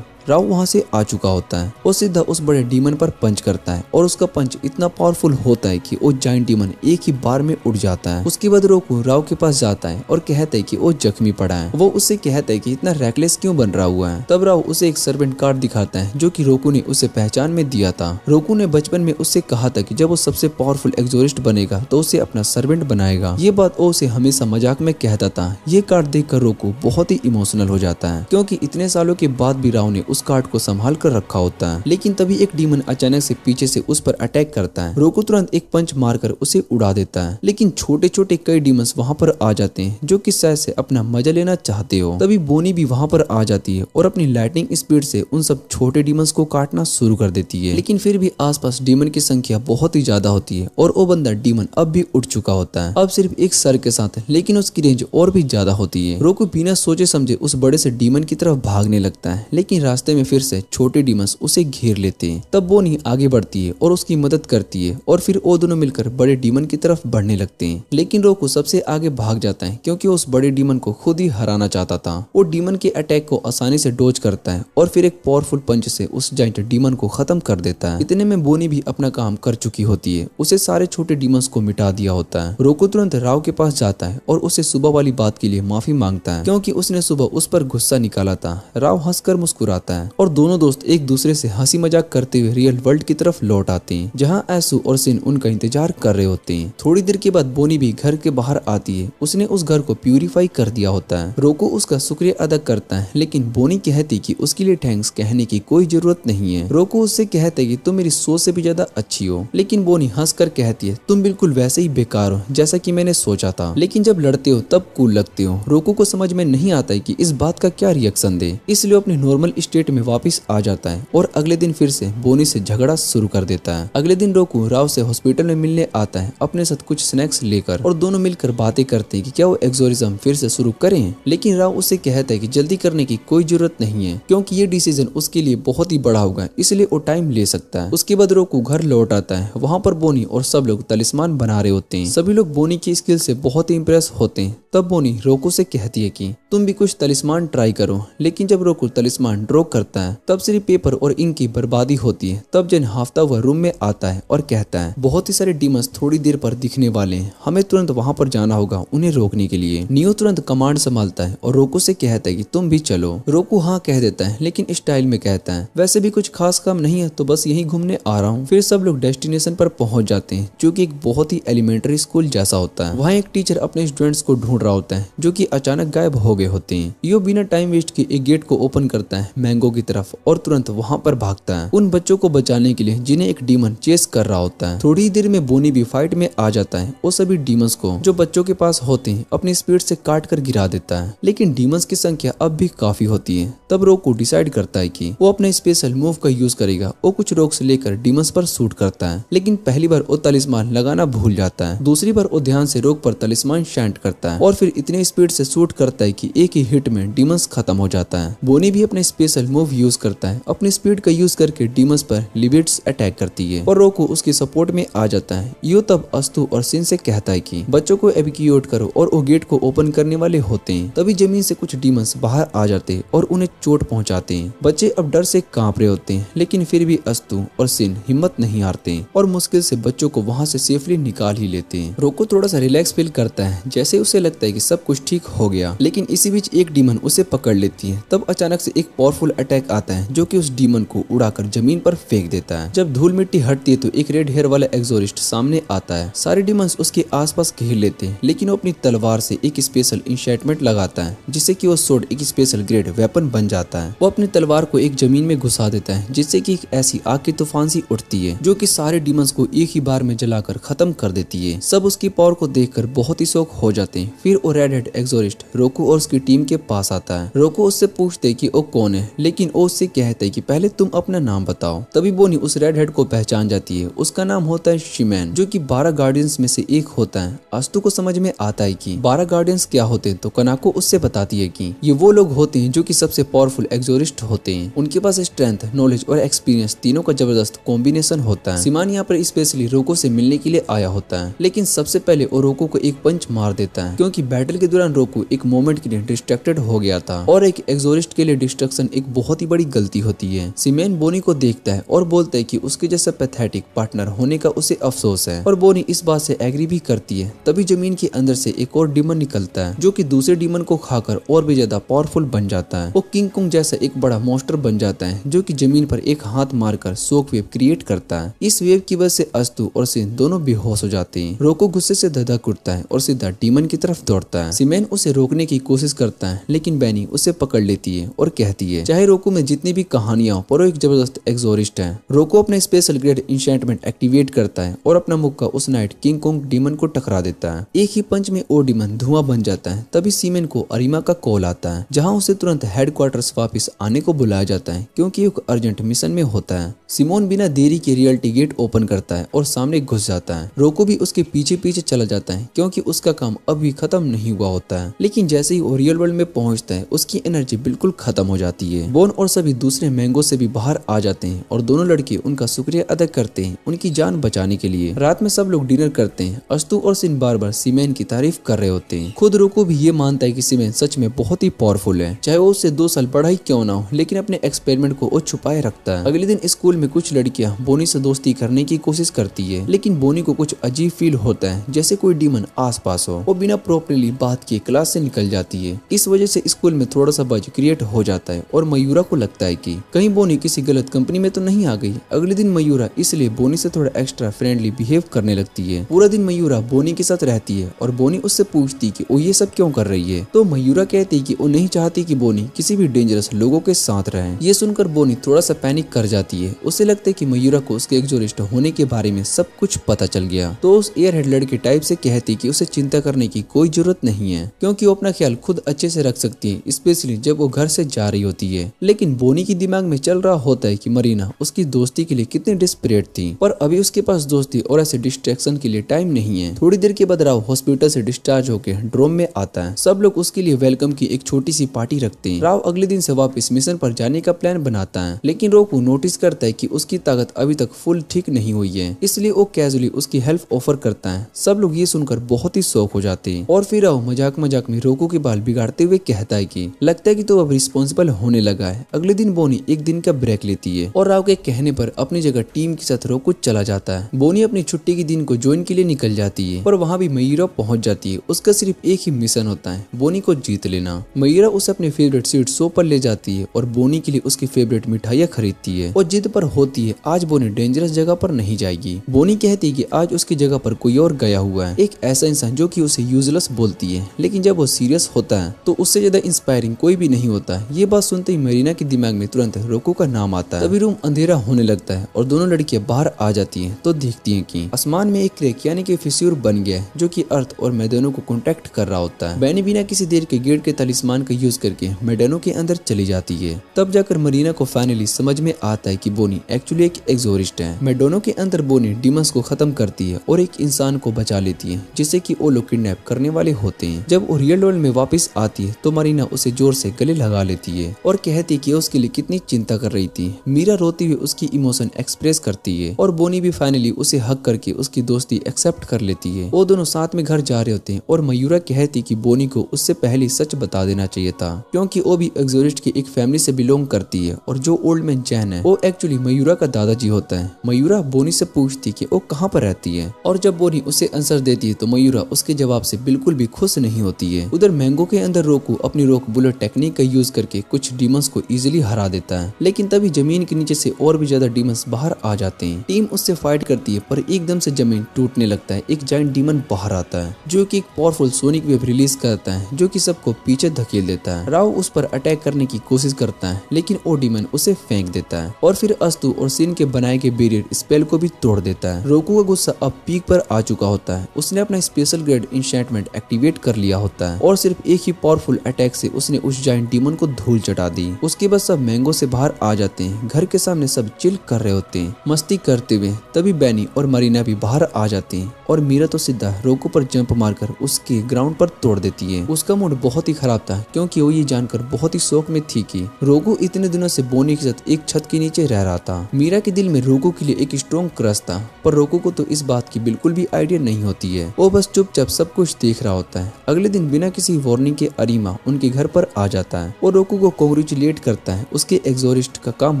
राव वहां से आ चुका होता है। वो सीधा उस बड़े डीमन पर पंच करता है और उसका पंच इतना पावरफुल होता है कि वो जायंट डीमन एक ही बार में उड़ जाता है। उसके बाद रोकू राव के पास जाता है और कहता है कि वो जख्मी पड़ा है। वो उससे कहता है कि इतना रेकलेस क्यों बन रहा हुआ है। तब राव उसे एक सर्वेंट कार्ड दिखाता है जो कि रोकू ने उसे पहचान में दिया था। रोकू ने बचपन में उससे कहा था कि जब वो सबसे पावरफुल एक्सोरिस्ट बनेगा तो उसे अपना सर्वेंट बनाएगा। ये बात वो उसे हमेशा मजाक में कहता था। ये कार्ड देखकर रोकू बहुत ही इमोशनल हो जाता है, क्योंकि इतने सालों के बाद भी राव ने उस कार्ड को संभाल कर रखा होता है। लेकिन तभी एक डीमन अचानक से पीछे से उस पर अटैक करता है। रोकू तुरंत एक पंच मारकर उसे उड़ा देता है, लेकिन छोटे छोटे कई डीमंस वहां पर आ जाते हैं जो कि शायद से अपना मजा लेना चाहते हो। तभी बोनी भी वहां पर आ जाती है और अपनी लाइटनिंग स्पीड से उन सब छोटे डीमंस को काटना शुरू कर देती है। लेकिन फिर भी आसपास डीमन की संख्या बहुत ही ज्यादा होती है और वो बंदा डीमन अब भी उठ चुका होता है, अब सिर्फ एक सर के साथ, लेकिन उसकी रेंज और भी ज्यादा होती है। रोकू बिना सोचे समझे उस बड़े से डीमन की तरफ भागने लगता है, लेकिन रास्ते में फिर से छोटे डीमंस उसे घेर लेते हैं। तब बोनी आगे बढ़ती है और उसकी मदद करती है और फिर वो दोनों मिलकर बड़े डीमन की तरफ बढ़ने लगते हैं। लेकिन रोकू सबसे आगे भाग जाता है, क्योंकि उस बड़े डीमन को खुद ही हराना चाहता था। वो डीमन के अटैक को आसानी से डोज करता है और फिर एक पावरफुल पंच से उस जाइंट डीमन को खत्म कर देता है। इतने में बोनी भी अपना काम कर चुकी होती है, उसे सारे छोटे डीमंस को मिटा दिया होता है। रोकू तुरंत राव के पास जाता है और उसे सुबह वाली बात के लिए माफी मांगता है, क्योंकि उसने सुबह उस पर गुस्सा निकाला था। राव हंसकर मुस्कुराता है और दोनों दोस्त एक दूसरे से हंसी मजाक करते हुए रियल वर्ल्ड की तरफ लौट आते हैं, जहां ऐसू और सिन उनका इंतजार कर रहे होते हैं। थोड़ी देर के बाद बोनी भी घर के बाहर आती है। उसने उस घर को प्यूरिफाई कर दिया होता है। रोकू उसका शुक्रिया अदा करता है, लेकिन बोनी कहती कि उसके लिए थैंक्स कहने की कोई जरूरत नहीं है। रोकू उससे कहता है कि तुम मेरी सोच से भी ज्यादा अच्छी हो, लेकिन बोनी हंसकर कहती है तुम बिल्कुल वैसे ही बेकार हो जैसा कि मैंने सोचा था, लेकिन जब लड़ते हो तब कूल लगते हो। रोकू को समझ में नहीं आता है कि इस बात का क्या रिएक्शन दे, इसलिए अपने नॉर्मल स्टेट में वापस आ जाता है और अगले दिन फिर से बोनी से झगड़ा शुरू कर देता है। अगले दिन रोकू राव से हॉस्पिटल में मिलने आता है अपने साथ कुछ स्नैक्स लेकर, और दोनों मिलकर बातें करते हैं कि क्या वो एक्सोरिज्म फिर से शुरू करें। लेकिन राव उससे कहता है कि जल्दी करने की कोई जरूरत नहीं है, क्योंकि ये डिसीजन उसके लिए बहुत ही बड़ा होगा, इसलिए वो टाइम ले सकता है। उसके बाद रोकू घर लौट आता है। वहाँ पर बोनी और सब लोग तलिस्मान बना रहे होते हैं। सभी लोग बोनी की स्किल से बहुत ही इम्प्रेस होते हैं। तब बोनी रोकू से कहती है कि तुम भी कुछ तलिस्मान ट्राई करो, लेकिन जब रोकू तलिस्मान ड्रॉ करता है तब सिर्फ पेपर और इंक की बर्बादी होती है। तब जन हाफता हुआ रूम में आता है और कहता है बहुत ही सारे डीमंस थोड़ी देर पर दिखने वाले हैं, हमें तुरंत वहाँ पर जाना होगा उन्हें रोकने के लिए। नियो तुरंत कमांड संभालता है और रोकू से कहता है कि तुम भी चलो। रोकू हाँ कह देता है, लेकिन स्टाइल में कहता है वैसे भी कुछ खास काम नहीं है तो बस यही घूमने आ रहा हूँ। फिर सब लोग डेस्टिनेशन पर पहुंच जाते हैं, जो कि एक बहुत ही एलिमेंट्री स्कूल जैसा होता है। वहाँ एक टीचर अपने स्टूडेंट्स को ढूंढ रहा होता है, जो कि अचानक गायब हो गए होते हैं। यो बिना टाइम वेस्ट के एक गेट को ओपन करता है मैंगो की तरफ और तुरंत वहाँ पर भागता है उन बच्चों को बचाने के लिए जिन्हें एक डीमन चेस कर रहा होता है। थोड़ी देर में बोनी भी फाइट में आ जाता है। वो सभी डीमंस को जो बच्चों के पास होते हैं अपनी स्पीड से काट कर गिरा देता है, लेकिन डीमंस की संख्या अब भी काफी होती है। तब रोकू डिसाइड करता है कि वो अपने स्पेशल मूव का यूज करेगा। वो कुछ रॉक्स लेकर डीमंस पर शूट करता है, लेकिन पहली बार वो तलिस्मान लगाना भूल जाता है। दूसरी बार वो ध्यान से रोक पर तलिस्मान शैंट करता है और फिर इतने स्पीड से शूट करता है कि एक ही हिट में डीमंस खत्म हो जाता है। बोनी भी अपने स्पेशल मूव यूज करता है। अपनी स्पीड का यूज करके डीमंस पर लिबिट्स अटैक करती है और रोकू उसके सपोर्ट में आ जाता है। यो तब अस्तु और सिन से कहता है कि बच्चों को एविक्यूएट करो और वो गेट को ओपन करने वाले होते हैं। तभी जमीन से कुछ डीमंस बाहर आ जाते हैं और उन्हें चोट पहुंचाते हैं। बच्चे अब डर से कांप रहे होते हैं, लेकिन फिर भी अस्तु और सिन हिम्मत नहीं हारते और मुश्किल से बच्चों को वहां से सेफली निकाल ही लेते हैं। रोकू थोड़ा सा रिलैक्स फील करता है, जैसे उसे लगता है कि सब कुछ ठीक हो गया। लेकिन इसी बीच एक डीमन उसे पकड़ लेती है। तब अचानक से एक पावरफुल अटैक आता है जो कि उस डीमन को उड़ाकर जमीन पर फेंक देता है। जब धूल मिट्टी हटती है तो एक रेड हेयर वाला एग्जोरिस्ट सामने आता है। सारे डीमंस उसके आसपास घेर लेते हैं, लेकिन वो अपनी तलवार से एक स्पेशल इंशेंटमेंट लगाता है जिससे कि वो सोर्ड एक स्पेशल ग्रेड वेपन बन जाता है। वो अपनी तलवार को एक जमीन में घुसा देता है जिससे कि एक ऐसी आग की तूफान सी उठती है जो कि सारे डीमंस को एक ही बार में जलाकर खत्म कर देती है। सब उसकी पावर को देखकर बहुत ही शौक हो जाते हैं। फिर वो रेड हेड एग्जोरिस्ट रोकू और उसकी टीम के पास आता है। रोकू उससे पूछते कि वो कौन है, लेकिन वो उससे कहते कि पहले तुम अपना नाम बताओ। तभी बोनी उस रेड हेड को पहचान जाती है। उसका नाम होता है शिमैन, जो कि 12 गार्डियंस में से एक होता है। अस्तु को समझ में आता है कि 12 गार्डियंस क्या होते हैं, तो कनाको उससे बताती है कि ये वो लोग होते हैं जो कि सबसे पावरफुल एग्जोरिस्ट होते हैं। उनके पास स्ट्रेंथ, नॉलेज और एक्सपीरियंस तीनों का जबरदस्त कॉम्बिनेशन होता है। सिमान यहाँ पर स्पेशली रोको से मिलने के लिए आया होता है, लेकिन सबसे पहले वो रोको को एक पंच मार देता है क्योंकि बैटल के दौरान रोको एक मोमेंट के लिए डिस्ट्रैक्टेड हो गया था और एक एग्जोरिस्ट के लिए डिस्ट्रक्शन एक बहुत ही बड़ी गलती होती है। सिमेन बोनी को देखता है और बोलता है कि उसके जैसा पैथेटिक पार्टनर होने का उसे अफसोस है, और बोनी इस बात से एग्री भी करती है। तभी जमीन के अंदर से एक और डीमन निकलता है जो कि दूसरे डीमन को खाकर और भी ज्यादा पावरफुल बन जाता है। वो किंग कुंग जैसा एक बड़ा मॉन्स्टर बन जाता है जो कि जमीन पर एक हाथ मारकर शॉक वेव क्रिएट करता है। इस वेव की वजह से अस्तु और सिन दोनों बेहोश हो जाते हैं। रोको गुस्से से धधक उठता है और सीधा डीमन की तरफ दौड़ता है। सिमेन उसे रोकने की कोशिश करता है, लेकिन बैनी उसे पकड़ लेती है और कहती है चाहे रोको में जितनी भी कहानियां पर वो एक जबरदस्त एग्जोरिस्ट है। रोको अपने स्पेशल ग्रेड इंशेंटमेंट एक्टिवेट करता है और अपना मुक्का उस नाइट किंग कोंग डीमन को टकरा देता है। एक ही पंच में वो डीमन धुआं बन जाता है। तभी सीमेन को अरिमा का कॉल आता है जहां उसे तुरंत हेडक्वार्टर्स वापस आने को बुलाया जाता है क्योंकि एक अर्जेंट मिशन में होता है। सिमोन बिना देरी के रियलिटी गेट ओपन करता है और सामने घुस जाता है। रोको भी उसके पीछे पीछे चला जाता है क्योंकि उसका काम अभी खत्म नहीं हुआ होता है, लेकिन जैसे ही वो रियल वर्ल्ड में पहुंचता है उसकी एनर्जी बिल्कुल खत्म हो जाती है। बोन और सभी दूसरे मैंगो से भी बाहर आ जाते हैं और दोनों लड़के उनका शुक्रिया अदा करते हैं उनकी जान बचाने के लिए। रात में सब लोग डिनर करते हैं। अस्तु और सिन बार बार सीमेन की तारीफ कर रहे होते हैं। खुद रोको भी ये मानता है कि सीमेन सच में बहुत ही पावरफुल है, चाहे वो उससे 2 साल बड़ा ही क्यों ना हो, लेकिन अपने एक्सपेरिमेंट को वो छुपाए रखता है। अगले दिन स्कूल में कुछ लड़कियां बोनी से दोस्ती करने की कोशिश करती है, लेकिन बोनी को कुछ अजीब फील होता है जैसे कोई डीमन आस पास हो। वो बिना प्रॉपरली बात किए क्लास से निकल जाती है। इस वजह से स्कूल में थोड़ा सा बज क्रिएट हो जाता है और मयूरा को लगता है कि कहीं बोनी किसी गलत कंपनी में तो नहीं आ गई। अगले दिन मयूरा इसलिए बोनी से थोड़ा एक्स्ट्रा फ्रेंडली बिहेव करने लगती है। पूरा दिन मयूरा बोनी के साथ रहती है और बोनी उससे पूछती कि वो ये सब क्यों कर रही है, तो मयूरा कहती कि वो नहीं चाहती कि बोनी किसी भी डेंजरस लोगों के साथ रहे। ये सुनकर बोनी थोड़ा सा पैनिक कर जाती है। उसे लगता है कि मयूरा को उसके एग्जोरिस्ट होने के बारे में सब कुछ पता चल गया, तो उस एयरहेड लड़के टाइप से कहती कि उसे चिंता करने की कोई जरूरत नहीं है क्योंकि वो अपना ख्याल खुद अच्छे से रख सकती है, स्पेशली जब वो घर से जा रही होती है। लेकिन बोनी की दिमाग में चल रहा होता है कि मरीना उसकी दोस्ती के लिए कितनी डिस्परेट थी, पर अभी उसके पास दोस्ती और ऐसे डिस्ट्रैक्शन के लिए टाइम नहीं है। थोड़ी देर के बाद राव हॉस्पिटल से डिस्चार्ज होकर ड्रोम में आता है। सब लोग उसके लिए वेलकम की एक छोटी सी पार्टी रखते हैं। राव अगले दिन से वापस मिशन पर जाने का प्लान बनाता है, लेकिन रोकू नोटिस करता है कि उसकी ताकत अभी तक फुल ठीक नहीं हुई है, इसलिए वो कैजुअली उसकी हेल्प ऑफर करता है। सब लोग ये सुनकर बहुत ही शौक हो जाते हैं और फिर राव मजाक मजाक में रोकू के बाल बिगाड़ते हुए कहता है कि लगता है कि तो अब रिस्पॉन्सिबल होने लगा है। अगले दिन बोनी एक दिन का ब्रेक लेती है और राव के कहने पर अपनी जगह टीम के साथ रोकू चला जाता है। बोनी अपनी छुट्टी के दिन को ज्वाइन के लिए निकल जाती है, पर वहाँ भी मयूरा पहुँच जाती है। उसका सिर्फ एक ही मिशन होता है, बोनी को जीत लेना। मयूरा उसे अपने फेवरेट स्वीट शॉप पर ले जाती है और बोनी के लिए उसकी फेवरेट मिठाइयाँ खरीदती है और जिद पर होती है आज बोनी डेंजरस जगह पर नहीं जाएगी। बोनी कहती है कि आज उसकी जगह पर कोई और गया हुआ है, एक ऐसा इंसान जो कि उसे यूजलेस बोलती है, लेकिन जब वो सीरियस होता है तो उससे ज्यादा इंस्पायरिंग कोई भी नहीं होता है। ये बात सुनते ही मरीना के दिमाग में तुरंत रोको का नाम आता है। तभी रूम अंधेरा होने लगता है और दोनों लड़कियां बाहर आ जाती हैं तो देखती हैं कि आसमान में एक क्रैक यानी कि फिस्यूर बन गया है जो कि अर्थ और मैदानों को कॉन्टेक्ट कर रहा होता है। बैनी बिना किसी देर के गेट के तलिस्मान का यूज करके मैदानों के अंदर चली जाती है। तब जाकर मरीना को फाइनली समझ में आता है कि बोनी एक्चुअली एक एग्जोरिस्ट है। मैदानों के अंदर बोनी डीमंस को खत्म करती है और एक इंसान को बचा लेती है जिसे कि वो लोग किडनैप करने वाले होते हैं। जब वो रियल वर्ल्ड में वापस आती है तो मरीना उसे जोर से गले लगा लेती है और कहती कि उसके लिए कितनी चिंता कर रही थी। मीरा रोती हुई उसकी इमोशन एक्सप्रेस करती है और बोनी भी फाइनली उसे हक करके उसकी दोस्ती एक्सेप्ट कर लेती है। वो दोनों साथ में घर जा रहे होते हैं और मयूरा कहती कि बोनी को उससे पहले सच बता देना चाहिए था क्योंकि वो भी एग्जोरिस्ट की एक फैमिली से बिलोंग करती है और जो ओल्ड मैन जैन है वो एक्चुअली मयूरा का दादाजी होता है। मयूरा बोनी से पूछती कि वो कहाँ पर रहती है और जब बोनी उसे आंसर देती है तो मयूरा उसके जवाब से बिल्कुल भी खुश नहीं होती है। उधर मैंगो के अंदर रोकू अपनी रोक बुलेट टेक्निक का यूज करके कुछ डीमंस डीमंस को इजीली हरा देता है। लेकिन तभी जमीन के नीचे से और भी ज्यादा डीमंस बाहर आ जाते हैं। टीम उससे फाइट करती है पर एकदम से जमीन टूटने लगता है। एक जायंट डीमन बाहर आता है जो कि एक पावरफुल सोनिक वेव रिलीज करता है जो कि सबको पीछे धकेल देता है। राव उस पर अटैक करने की कोशिश करता है लेकिन वो डीमन उसे फेंक देता है और फिर अस्तु और सिन के बनाए के बैरियर स्पेल को भी तोड़ देता है। रोकू का गुस्सा अब पीक पर आ चुका होता है। उसने अपना स्पेशल ग्रेड इंशेंटमेंट एक्टिवेट कर लिया होता है और सिर्फ एक ही पावरफुल अटैक से उसने उस जायंट डीमन को धूल चटा दी। उसके बाद सब मैंगो से बाहर आ जाते हैं। घर के सामने सब चिल कर रहे होते हैं मस्ती करते हुए। तभी बैनी और मरीना भी बाहर आ जाते हैं और मीरा तो सीधा रोको पर जंप मारकर उसके ग्राउंड पर तोड़ देती है। उसका मूड बहुत ही खराब था क्योंकि वो ये जानकर बहुत ही शौक में थी कि रोको इतने दिनों से बोनी के साथ एक छत के नीचे रह रहा था। मीरा के दिल में रोको के लिए एक स्ट्रॉन्ग क्रश था पर रोको को तो इस बात की बिल्कुल भी आइडिया नहीं होती है। वो बस चुपचाप सब कुछ देख रहा होता है। अगले दिन बिना किसी वार्निंग के अरीमा उनके घर पर आ जाता है और रोको को कांग्रेचुलेट करता है उसके एक्सोरिस्ट का काम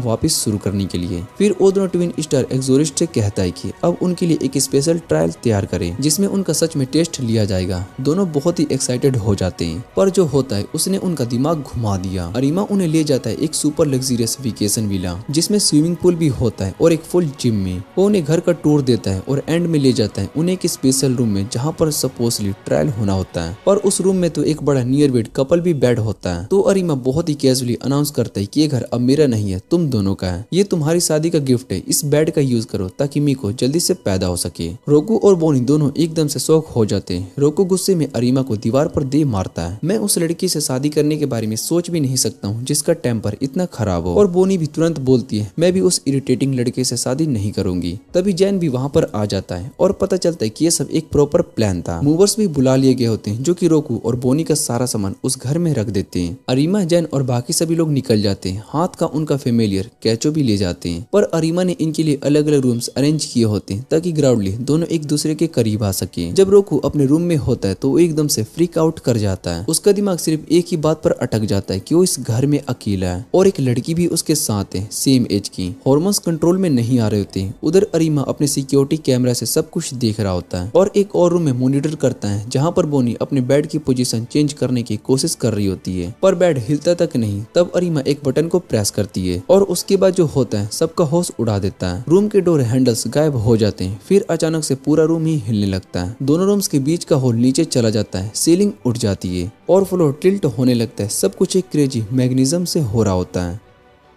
वापस शुरू करने के लिए। फिर वो दोनों ट्विन स्टार एक्सोरिस्ट से कहता है कि अब उनके लिए एक स्पेशल ट्रायल तैयार करें जिसमें उनका सच में टेस्ट लिया जाएगा। दोनों बहुत ही एक्साइटेड हो जाते हैं पर जो होता है उसने उनका दिमाग घुमा दिया। अरीमा उन्हें ले जाता है एक सुपर लग्जरियस वेकेशन विला जिसमें स्विमिंग पूल भी होता है और एक फुल जिम में। वो उन्हें घर का टूर देता है और एंड में ले जाता है उन्हें एक स्पेशल रूम में जहाँ पर सपोजली ट्रायल होना होता है। पर उस रूम में तो एक बड़ा नियर बेड कपल भी बेड होता है। तो अरीमा बहुत ही कैजुअली अनाउंस करता है कि ये घर अब मेरा नहीं है तुम दोनों का है। ये तुम्हारी शादी का गिफ्ट है। इस बेड का यूज करो ताकि मीको जल्दी से पैदा हो सके। रोकू और बोनी दोनों एकदम से शॉक हो जाते हैं। रोकू गुस्से में अरीमा को दीवार पर दे मारता है। मैं उस लड़की से शादी करने के बारे में सोच भी नहीं सकता हूँ जिसका टेम्पर इतना खराब हो। और बोनी भी तुरंत बोलती है मैं भी उस इरिटेटिंग लड़के से शादी नहीं करूंगी। तभी जैन भी वहाँ पर आ जाता है और पता चलता है कि ये सब एक प्रॉपर प्लान था। मूवर्स भी बुला लिए गए होते हैं जो कि रोकू और बोनी का सारा सामान उस घर में रख देते हैं। अरीमा, जैन और बाकी सभी लोग निकल जाते हैं। हाथ का उनका फेमिलियर कैचो भी ले जाते हैं पर अरीमा ने इनके लिए अलग अलग रूम्स अरेंज किए होते हैं ताकि ग्राउंडली दोनों एक दूसरे के करीब आ सके। जब रोकू अपने रूम में होता है तो वो एकदम से फ्रीक आउट कर जाता है। उसका दिमाग सिर्फ एक ही बात पर अटक जाता है कि वो इस घर में अकेला है और एक लड़की भी उसके साथ है सेम एज की। हार्मोन्स कंट्रोल में नहीं आ रहे होते। उधर अरीमा अपने सिक्योरिटी कैमरा से सब कुछ देख रहा होता है और एक और रूम में मॉनिटर करता है जहाँ पर बोनी अपने बेड की पोजीशन चेंज करने की कोशिश कर रही होती है पर बेड हिलता तक नहीं। तब अरीमा एक बटन को प्रेस करती है और उसके बाद जो होता है सबका होश उड़ा देता है। रूम के डोर हैंडल्स गायब हो जाते हैं। फिर अचानक से पूरा रूम ही हिलने लगता है। दोनों रूम्स के बीच का होल नीचे चला जाता है। सीलिंग उठ जाती है और फ्लोर टिल्ट होने लगता है। सब कुछ एक क्रेजी मैग्नीज्म से हो रहा होता है।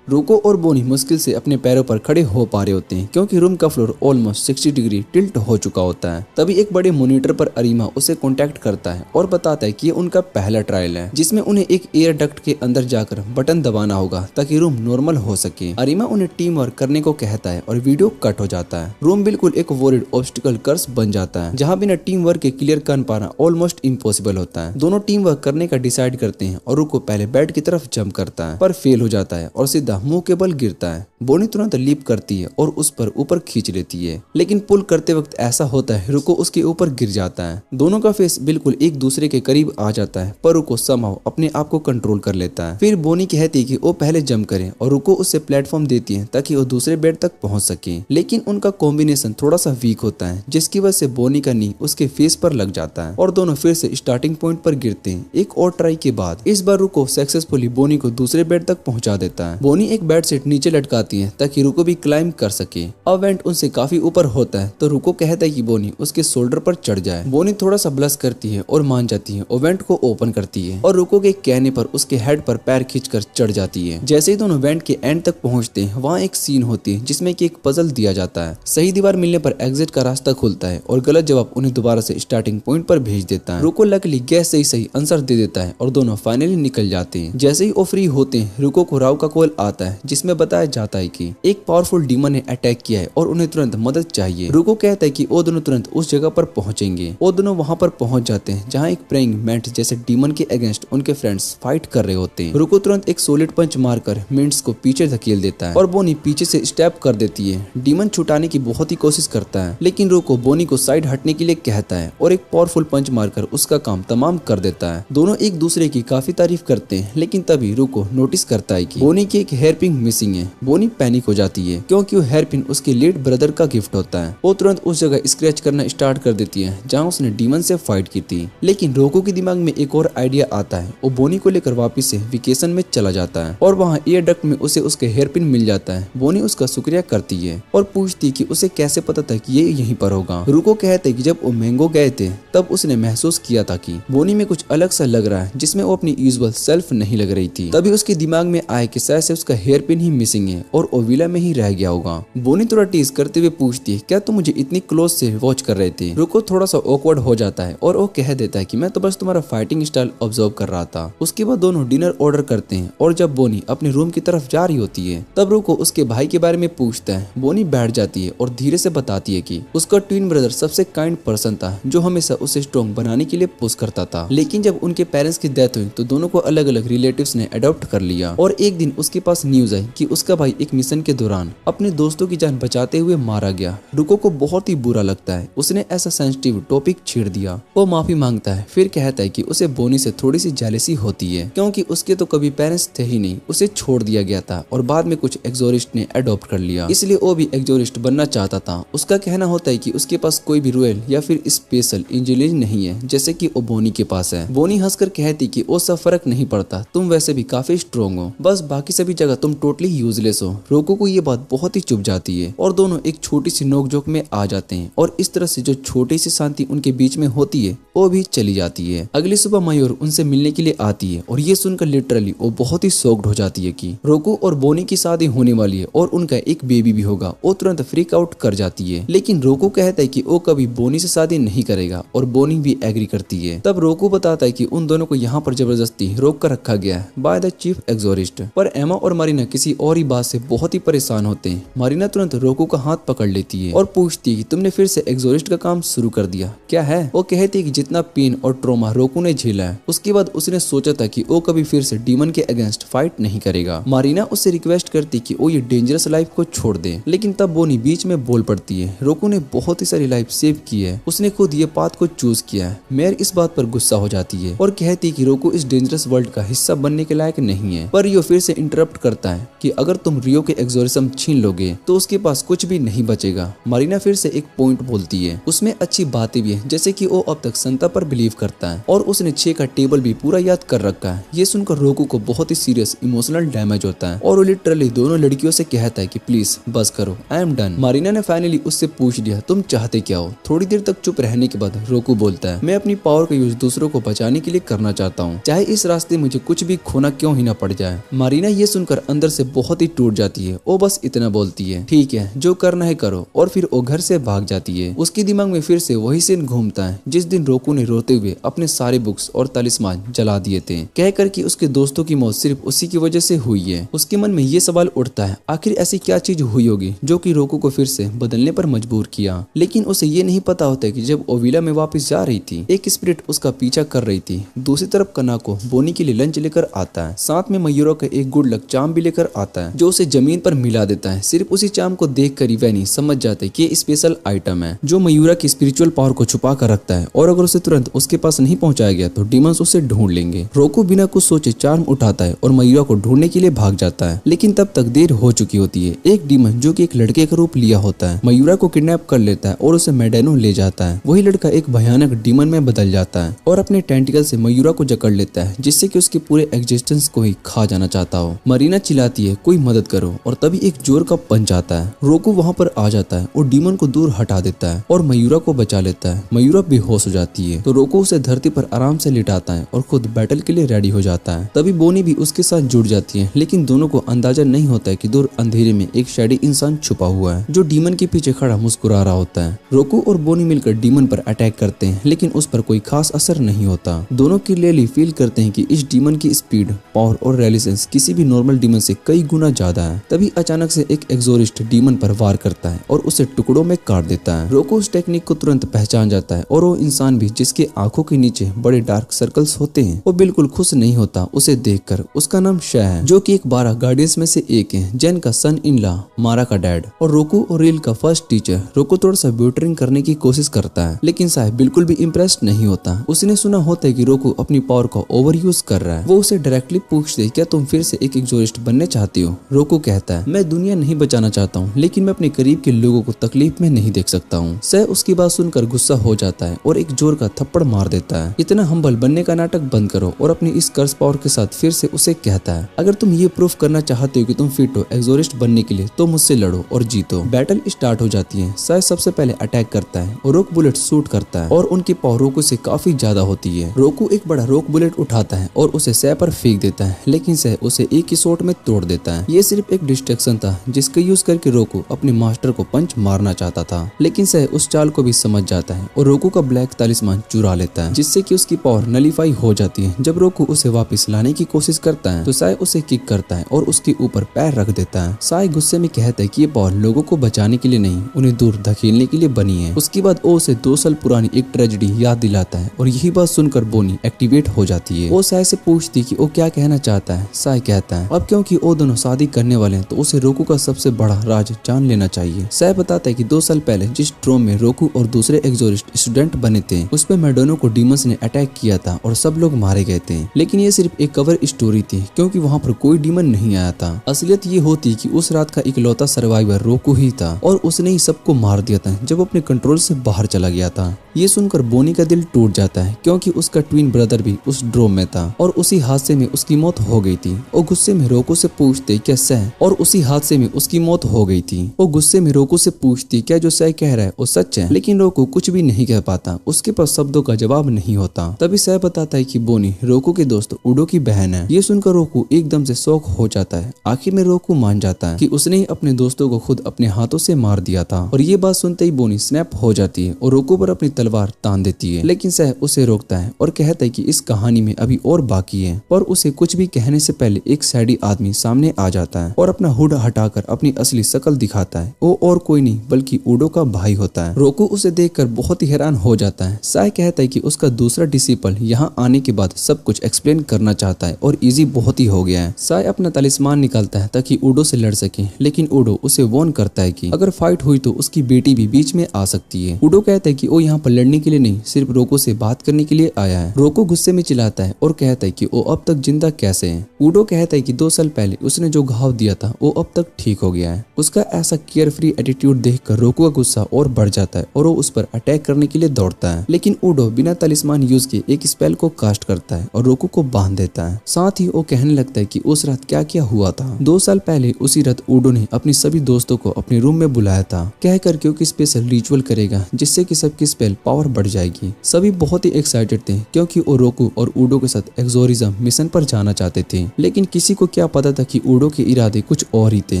रोको और बोनी मुश्किल से अपने पैरों पर खड़े हो पा रहे होते हैं क्योंकि रूम का फ्लोर ऑलमोस्ट 60 डिग्री टिल्ट हो चुका होता है। तभी एक बड़े मॉनिटर पर अरीमा उसे कांटेक्ट करता है और बताता है कि ये उनका पहला ट्रायल है जिसमें उन्हें एक एयर डक्ट के अंदर जाकर बटन दबाना होगा ताकि रूम नॉर्मल हो सके। अरीमा उन्हें टीम वर्क करने को कहता है और वीडियो कट हो जाता है। रूम बिल्कुल एक वॉरिड ऑब्स्टिकल कर्स बन जाता है जहाँ बिना टीम वर्क के क्लियर कर पाना ऑलमोस्ट इम्पॉसिबल होता है। दोनों टीम वर्क करने का डिसाइड करते हैं और रुको पहले बेड की तरफ जंप करता है पर फेल हो जाता है और सीधा मुंह के बल गिरता है। बोनी तुरंत लीप करती है और उस पर ऊपर खींच लेती है लेकिन पुल करते वक्त ऐसा होता है रुको उसके ऊपर गिर जाता है। दोनों का फेस बिल्कुल एक दूसरे के करीब आ जाता है पर रुको समहाउ अपने आप को कंट्रोल कर लेता है। फिर बोनी कहती है कि वो पहले जंप करे और रुको उससे प्लेटफॉर्म देती है ताकि वो दूसरे बेड तक पहुंच सके। लेकिन उनका कॉम्बिनेशन थोड़ा सा वीक होता है जिसकी वजह से बोनी का नी उसके फेस पर लग जाता है और दोनों फिर से स्टार्टिंग पॉइंट पर गिरते हैं। एक और ट्राई के बाद इस बार रुको सक्सेसफुली बोनी को दूसरे बेड तक पहुंचा देता है। बोनी एक बेड सेट नीचे लटकाती है ताकि रुको भी क्लाइंब कर सके। अब वेंट उनसे काफी ऊपर होता है तो रुको कहता है कि बोनी उसके शोल्डर पर चढ़ जाए। बोनी थोड़ा सा ब्लश करती है और मान जाती है और वेंट को ओपन करती है और रुको के कहने पर उसके हेड पर पैर खींचकर चढ़ जाती है। जैसे ही दोनों वेंट के एंड तक पहुंचते हैं वहाँ एक सीन होती है जिसमें कि एक पजल दिया जाता है। सही दीवार मिलने पर एग्जिट का रास्ता खुलता है और गलत जवाब उन्हें दोबारा से स्टार्टिंग पॉइंट पर भेज देता है। रुको लकीली गैस से ही सही आंसर दे देता है और दोनों फाइनली निकल जाते हैं। जैसे ही वो फ्री होते हैं रुको को राव का कॉल आता है जिसमें बताया जाता है कि एक पावरफुल डीमन ने अटैक किया है और उन्हें तुरंत मदद चाहिए। रुको कहता है कि वो दोनों तुरंत उस जगह पर पहुंचेंगे। वो दोनों वहां पर पहुंच जाते हैं जहां एक प्रेइंग मैंटिस जैसे डीमन के अगेंस्ट उनके फ्रेंड्स फाइट कर रहे होते हैं। रुको तुरंत एक सॉलिड पंच मारकर मिंट्स को पीछे धकेल देता है और बोनी पीछे से स्टेप कर देती है। डीमन छुटाने की बहुत ही कोशिश करता है लेकिन रुको बोनी को साइड हटने के लिए कहता है और एक पावरफुल पंच मारकर उसका काम तमाम कर देता है। दोनों एक दूसरे की काफी तारीफ करते हैं लेकिन तभी रुको नोटिस करता है कि बोनी की एक हेयर पिन मिसिंग है। बोनी पैनिक हो जाती है क्योंकि वो हेयर पिन उसके लेट ब्रदर का गिफ्ट होता है। वो तुरंत उस जगह स्क्रैच करना स्टार्ट कर देती है जहाँ उसने डीमन से फाइट की थी। लेकिन रोको के दिमाग में एक और आइडिया आता है। वो बोनी को लेकर वापस से वेकेशन में चला जाता है और वहाँ एयर डक्ट में उसे उसके हेयर पिन मिल जाता है। बोनी उसका शुक्रिया करती है और पूछती कि उसे कैसे पता था कि ये यहीं पर होगा। रुको कहते कि जब वो मैंगो गए थे तब उसने महसूस किया था कि बोनी में कुछ अलग सा लग रहा है जिसमें वो अपनी यूजुअल सेल्फ नहीं लग रही थी। तभी उसके दिमाग में आया कि शायद से उसका हेयर पिन ही मिसिंग है और ओविला में ही रह गया होगा। बोनी थोड़ा टीज करते हुए पूछती है क्या तुम मुझे इतनी क्लोज से वॉच कर रहे थे। रुको थोड़ा सा ऑकवर्ड हो जाता है और वो कह देता है कि मैं तो बस तुम्हारा फाइटिंग स्टाइल ऑब्जर्व कर रहा था। उसके बाद दोनों डिनर ऑर्डर करते हैं और जब बोनी अपने रूम की तरफ जा रही होती है तब रुको उसके भाई के बारे में पूछता है। बोनी बैठ जाती है और धीरे से बताती है कि उसका ट्विन ब्रदर सबसे काइंड पर्सन था जो हमेशा उसे स्ट्रॉन्ग बनाने के लिए पुश करता था। लेकिन जब उनके पेरेंट्स की डेथ हुई तो दोनों को अलग अलग रिलेटिव्स ने अडॉप्ट कर लिया और एक दिन उसके पास न्यूज आई कि उसका भाई एक मिशन के दौरान अपने दोस्तों की जान बचाते हुए मारा गया। रुको को बहुत ही बुरा लगता है। उसने ऐसा सेंसिटिव टॉपिक छेड़ दिया। वो माफी मांगता है फिर कहता है कि उसे बोनी से थोड़ी सी जेलसी होती है क्योंकि उसके तो कभी पेरेंट्स थे ही नहीं, उसे छोड़ दिया गया था और बाद में कुछ एक्सोरिस्ट ने अडॉप्ट कर लिया, इसलिए वो भी एक्सोरिस्ट बनना चाहता था। उसका कहना होता है कि उसके पास कोई भी रॉयल या फिर स्पेशल इंजीनियरिंग नहीं है जैसे कि वो बोनी के पास है। बोनी हंसकर कहती कि वो सब फर्क नहीं पड़ता, तुम वैसे भी काफी स्ट्रॉन्ग हो, बस बाकी सभी जगह तुम टोटली यूजलेस हो। रोको को ये बात बहुत ही चुभ जाती है और दोनों एक छोटी सी नोकझोंक में आ जाते हैं और इस तरह से जो छोटी सी शांति उनके बीच में होती है वो भी चली जाती है। अगली सुबह मयूर उनसे मिलने के लिए आती है और ये सुनकर लिटरली वो बहुत ही शॉक्ड हो जाती है कि रोको और बोनी की शादी होने वाली है और उनका एक बेबी भी होगा। वो तुरंत फ्रीक आउट कर जाती है लेकिन रोको कहता है कि वो कभी बोनी से शादी नहीं करेगा और बोनी भी एग्री करती है। तब रोको बताता है कि उन दोनों को यहाँ पर जबरदस्ती रोक कर रखा गया है बाय द चीफ एक्सोरिस्ट। पर एमा और मारीना किसी और ही बात से बहुत ही परेशान होते हैं। मारीना तुरंत रोको का हाथ पकड़ लेती है और पूछती है कि तुमने फिर से एक्सोरिस्ट का काम शुरू कर दिया क्या है। वो कहती है कि जितना पेन और ट्रॉमा रोको ने झेला है उसके बाद उसने सोचा था कि वो कभी फिर से डीमन के अगेंस्ट फाइट नहीं करेगा। मारीना उससे रिक्वेस्ट करती कि वो ये डेंजरस लाइफ को छोड़ दे लेकिन तब बोनी बीच में बोल पड़ती है रोको ने बहुत ही सारी लाइफ सेव की है, उसने खुद ये पाथ को चूज किया है। मेयर इस बात पर गुस्सा हो जाती है और कहती कि रोको इस डेंजरस वर्ल्ड का हिस्सा बनने के लायक नहीं है। पर रियो फिर से इंटरप्ट करता है कि अगर तुम रियो के एक्सोरिज्म छीन लोगे तो उसके पास कुछ भी नहीं बचेगा। मारीना फिर से एक पॉइंट बोलती है, उसमें अच्छी बातें भी है जैसे कि वो अब तक संता पर बिलीव करता है और उसने 6 का टेबल भी पूरा याद कर रखा है। ये सुनकर रोको को बहुत ही सीरियस इमोशनल डैमेज होता है और वो लिटरली दोनों लड़कियों से कहता है कि प्लीज बस करो, आई एम डन। मारीना ने फाइनली उससे पूछ लिया तुम चाहते क्या हो। थोड़ी देर तक चुप रहने के बाद रोको बोलता है मैं अपनी पावर का यूज दूसरों को बचाने के लिए करना चाहता हूँ, चाहे इस रास्ते मुझे कुछ भी खोना क्यों ही ना पड़ जाए। मारीना ये सुनकर अंदर से बहुत ही टूट जाती है। वो बस इतना बोलती है ठीक है जो करना है करो और फिर वो घर से भाग जाती है। उसके दिमाग में फिर से वही सीन घूमता है जिस दिन रोको ने रोते हुए अपने सारे बुक्स और तलिस्मान जला दिए थे कहकर कि उसके दोस्तों की मौत सिर्फ उसी की वजह से हुई है। उसके मन में ये सवाल उठता है आखिर ऐसी क्या चीज हुई होगी जो कि रोको को फिर से बदलने पर मजबूर किया। लेकिन उसे ये नहीं पता होता कि जब ओविला में वापस जा रही थी एक स्पिरिट उसका पीछा कर रही थी। दूसरी तरफ कनाको बोनी के लिए लंच लेकर आता है, साथ में मयूरा का एक गुड लक चार्म भी लेकर आता है जो उसे जमीन पर मिला देता है। सिर्फ उसी चार्म को देख कर वैनी समझ जाते कि ये स्पेशल आइटम है जो मयूरा की स्पिरिचुअल पावर को छुपा कर रखता है और अगर उसे तुरंत उसके पास नहीं पहुंचाया गया तो डीमंस उसे ढूंढ लेंगे। रोको बिना कुछ सोचे चार्म उठाता है और मयूरा को ढूंढने के लिए भाग जाता है लेकिन तब तक देर हो चुकी होती है। एक डीमन जो कि एक लड़के का रूप लिया होता है मयूरा को किडनैप कर लेता है और उसे मेडेनो ले जाता है। वही लड़का एक भयानक डीमन में बदल जाता है और अपने टेंटिकल से मयूरा को जकड़ लेता है जिससे कि उसके पूरे एग्जिस्टेंस को ही खा जाना चाहता हो। मरीना चिल्लाती है कोई मदद करो और तभी एक जोर का पंच आता है। रोको वहाँ पर आ जाता है और डीमन को दूर हटा देता है और मयूरा को बचा लेता है। मयूरा बेहोश हो जाती है तो रोको उसे धरती पर आराम से लिटाता है और खुद बैटल के लिए रेडी हो जाता है। तभी बोनी भी उसके साथ जुड़ जाती है लेकिन दोनों को अंदाजा नहीं होता है कि दूर अंधेरे में एक शैडी इंसान छुपा हुआ है जो डीमन के पीछे खड़ा मुस्कुरा रहा होता है। रोको और बोनी मिलकर डीमन पर अटैक करते हैं लेकिन उस पर कोई खास असर नहीं होता। दोनों क्लियरली फील करते हैं कि इस डीमन की स्पीड, पावर और रेजिस्टेंस किसी भी नॉर्मल डीमन से कई गुना ज्यादा है। तभी अचानक से एक एक्सोरिस्ट डीमन पर वार करता है और उसे टुकड़ों में काट देता है। रोको उस टेक्निक को तुरंत पहचान जाता है और वो इंसान भी जिसके आंखों के नीचे बड़े डार्क सर्कल्स होते हैं वो बिल्कुल खुश नहीं होता उसे देखकर। उसका नाम शह है जो कि एक 12 गार्डियंस में से एक है, जेन का सन इन लॉ, मारा का डैड और रोको और रील का फर्स्ट टीचर। रोको थोड़ा सा ब्यूटरिंग करने की कोशिश करता है लेकिन साहब बिल्कुल भी इम्प्रेस्ड नहीं होता। उसने सुना होता है कि रोको अपनी पावर का ओवर यूज कर रहा है। वो उसे डायरेक्टली पूछते क्या तुम फिर से एक एक्सोरिस्ट एग्जोरिस्ट बनने चाहती हो? रोकू कहता है, मैं दुनिया नहीं बचाना चाहता हूँ, लेकिन मैं अपने करीब के लोगों को तकलीफ में नहीं देख सकता हूँ। सै उसकी बात सुनकर गुस्सा हो जाता है और एक जोर का थप्पड़ मार देता है। इतना हम्बल बनने का नाटक बंद करो और अपनी इस कर्स पावर के साथ फिर से उसे कहता है, अगर तुम ये प्रूफ करना चाहते हो कि तुम फिट हो एग्जोरिस्ट बनने के लिए तो मुझसे लड़ो और जीतो। बैटल स्टार्ट हो जाती है। सै सबसे पहले अटैक करता है और रॉक बुलेट शूट करता है और उनकी पावर रोकू से काफी ज्यादा होती है। रोकू एक बड़ा रॉक बुलेट उठाता है और उसे सै पर फेंक देता है, लेकिन सै उसे एक ही शॉट में तोड़ देता है। ये सिर्फ एक डिस्ट्रैक्शन था जिसका यूज करके रोकू अपने मास्टर को पंच मारना चाहता था, लेकिन सै उस चाल को भी समझ जाता है और रोकू का ब्लैक तालिस्मान चुरा लेता है, जिससे कि उसकी पावर नलीफाई हो जाती है। जब रोकू उसे वापस लाने की कोशिश करता है तो साई उसे किक करता है और उसके ऊपर पैर रख देता है। साई गुस्से में कहता है कि ये पावर लोगों को बचाने के लिए नहीं, उन्हें दूर धकेलने के लिए बनी है। उसके बाद वो उसे 2 साल पुरानी एक ट्रेजेडी याद दिलाता है और यही बात सुनकर बोनी एक्टिवेट हो जाती है। वो साई से पूछती कि वो क्या कहना चाहता है। साई कहता है, अब क्योंकि वो दोनों शादी करने वाले हैं तो उसे रोकू का सबसे बड़ा राज जान लेना चाहिए। साई बताता है कि 2 साल पहले जिस ड्रोम में रोकू और दूसरे एग्जोरिस्ट स्टूडेंट बने थे, उसमें मैडोनो को डीमंस ने अटैक किया था और सब लोग मारे गए थे, लेकिन ये सिर्फ एक कवर स्टोरी थी क्योंकि वहाँ पर कोई डीमन नहीं आया था। असलियत ये होती कि उस रात का इकलौता सर्वाइवर रोकू ही था और उसने ही सबको मार दिया था जब अपने कंट्रोल से बाहर चला गया था। ये सुनकर बोनी का दिल टूट जाता है क्योंकि उसका ट्विन ब्रदर भी उस ड्रोम में था और उसी हादसे में उसकी मौत हो गई थी। वो गुस्से में रोकू से पूछते क्या सह और उसी हादसे में उसकी मौत हो गई थी। वो गुस्से में रोकू से पूछती क्या जो सह कह रहा है वो सच है, लेकिन रोकू कुछ भी नहीं कह पाता, उसके पास शब्दों का जवाब नहीं होता। तभी सह बताता है कि बोनी रोकू के दोस्त उडो की बहन है। ये सुनकर रोकू एकदम से शॉक हो जाता है। आखिर में रोकू मान जाता है कि उसने ही अपने दोस्तों को खुद अपने हाथों से मार दिया था और ये बात सुनते ही बोनी स्नैप हो जाती है और रोकू पर अपनी तलवार तान देती है, लेकिन सह उसे रोकता है और कहता है कि इस कहानी में अभी और बाकी है। पर उसे कुछ भी कहने से पहले एक सैडी आदमी सामने आ जाता है और अपना हुड हटाकर अपनी असली शक्ल दिखाता है। वो और कोई नहीं बल्कि उडो का भाई होता है। रोकू उसे देखकर बहुत ही हैरान हो जाता है। साई कहता है कि उसका दूसरा डिसिपल यहाँ आने के बाद सब कुछ एक्सप्लेन करना चाहता है और इजी बहुत ही हो गया है। साई अपना तलिस्मान निकालता है ताकि उडो से लड़ सके, लेकिन उडो उसे वार्न करता है कि अगर फाइट हुई तो उसकी बेटी भी बीच में आ सकती है। उडो कहता है कि वो यहाँ पर लड़ने के लिए नहीं, सिर्फ रोको से बात करने के लिए आया है। रोको गुस्से में चिल्लाता है और कहता है कि वो अब तक जिंदा कैसे है। उडो कहता है कि 2 साल पहले उसने जो घाव दिया था वो अब तक ठीक हो गया है। उसका ऐसा केयर फ्री एटीट्यूड देखकर रोको का गुस्सा और बढ़ जाता है और वो उस पर अटैक करने के लिए दौड़ता है, लेकिन उडो बिना तलिस्मान यूज किए एक स्पेल को कास्ट करता है और रोको को बांध देता है। साथ ही वो कहने लगता है कि उस रात क्या क्या हुआ था। 2 साल पहले उसी रात उडो ने अपनी सभी दोस्तों को अपने रूम में बुलाया था, कहकर क्योंकि स्पेशल रिचुअल करेगा जिससे कि सबकी स्पेल पावर बढ़ जाएगी। सभी बहुत ही एक्साइटेड थे क्योंकि वो रोकू और उडो के साथ एक्सोरिज्म मिशन पर जाना चाहते थे, लेकिन किसी को क्या पता था कि उडो के इरादे कुछ और ही थे,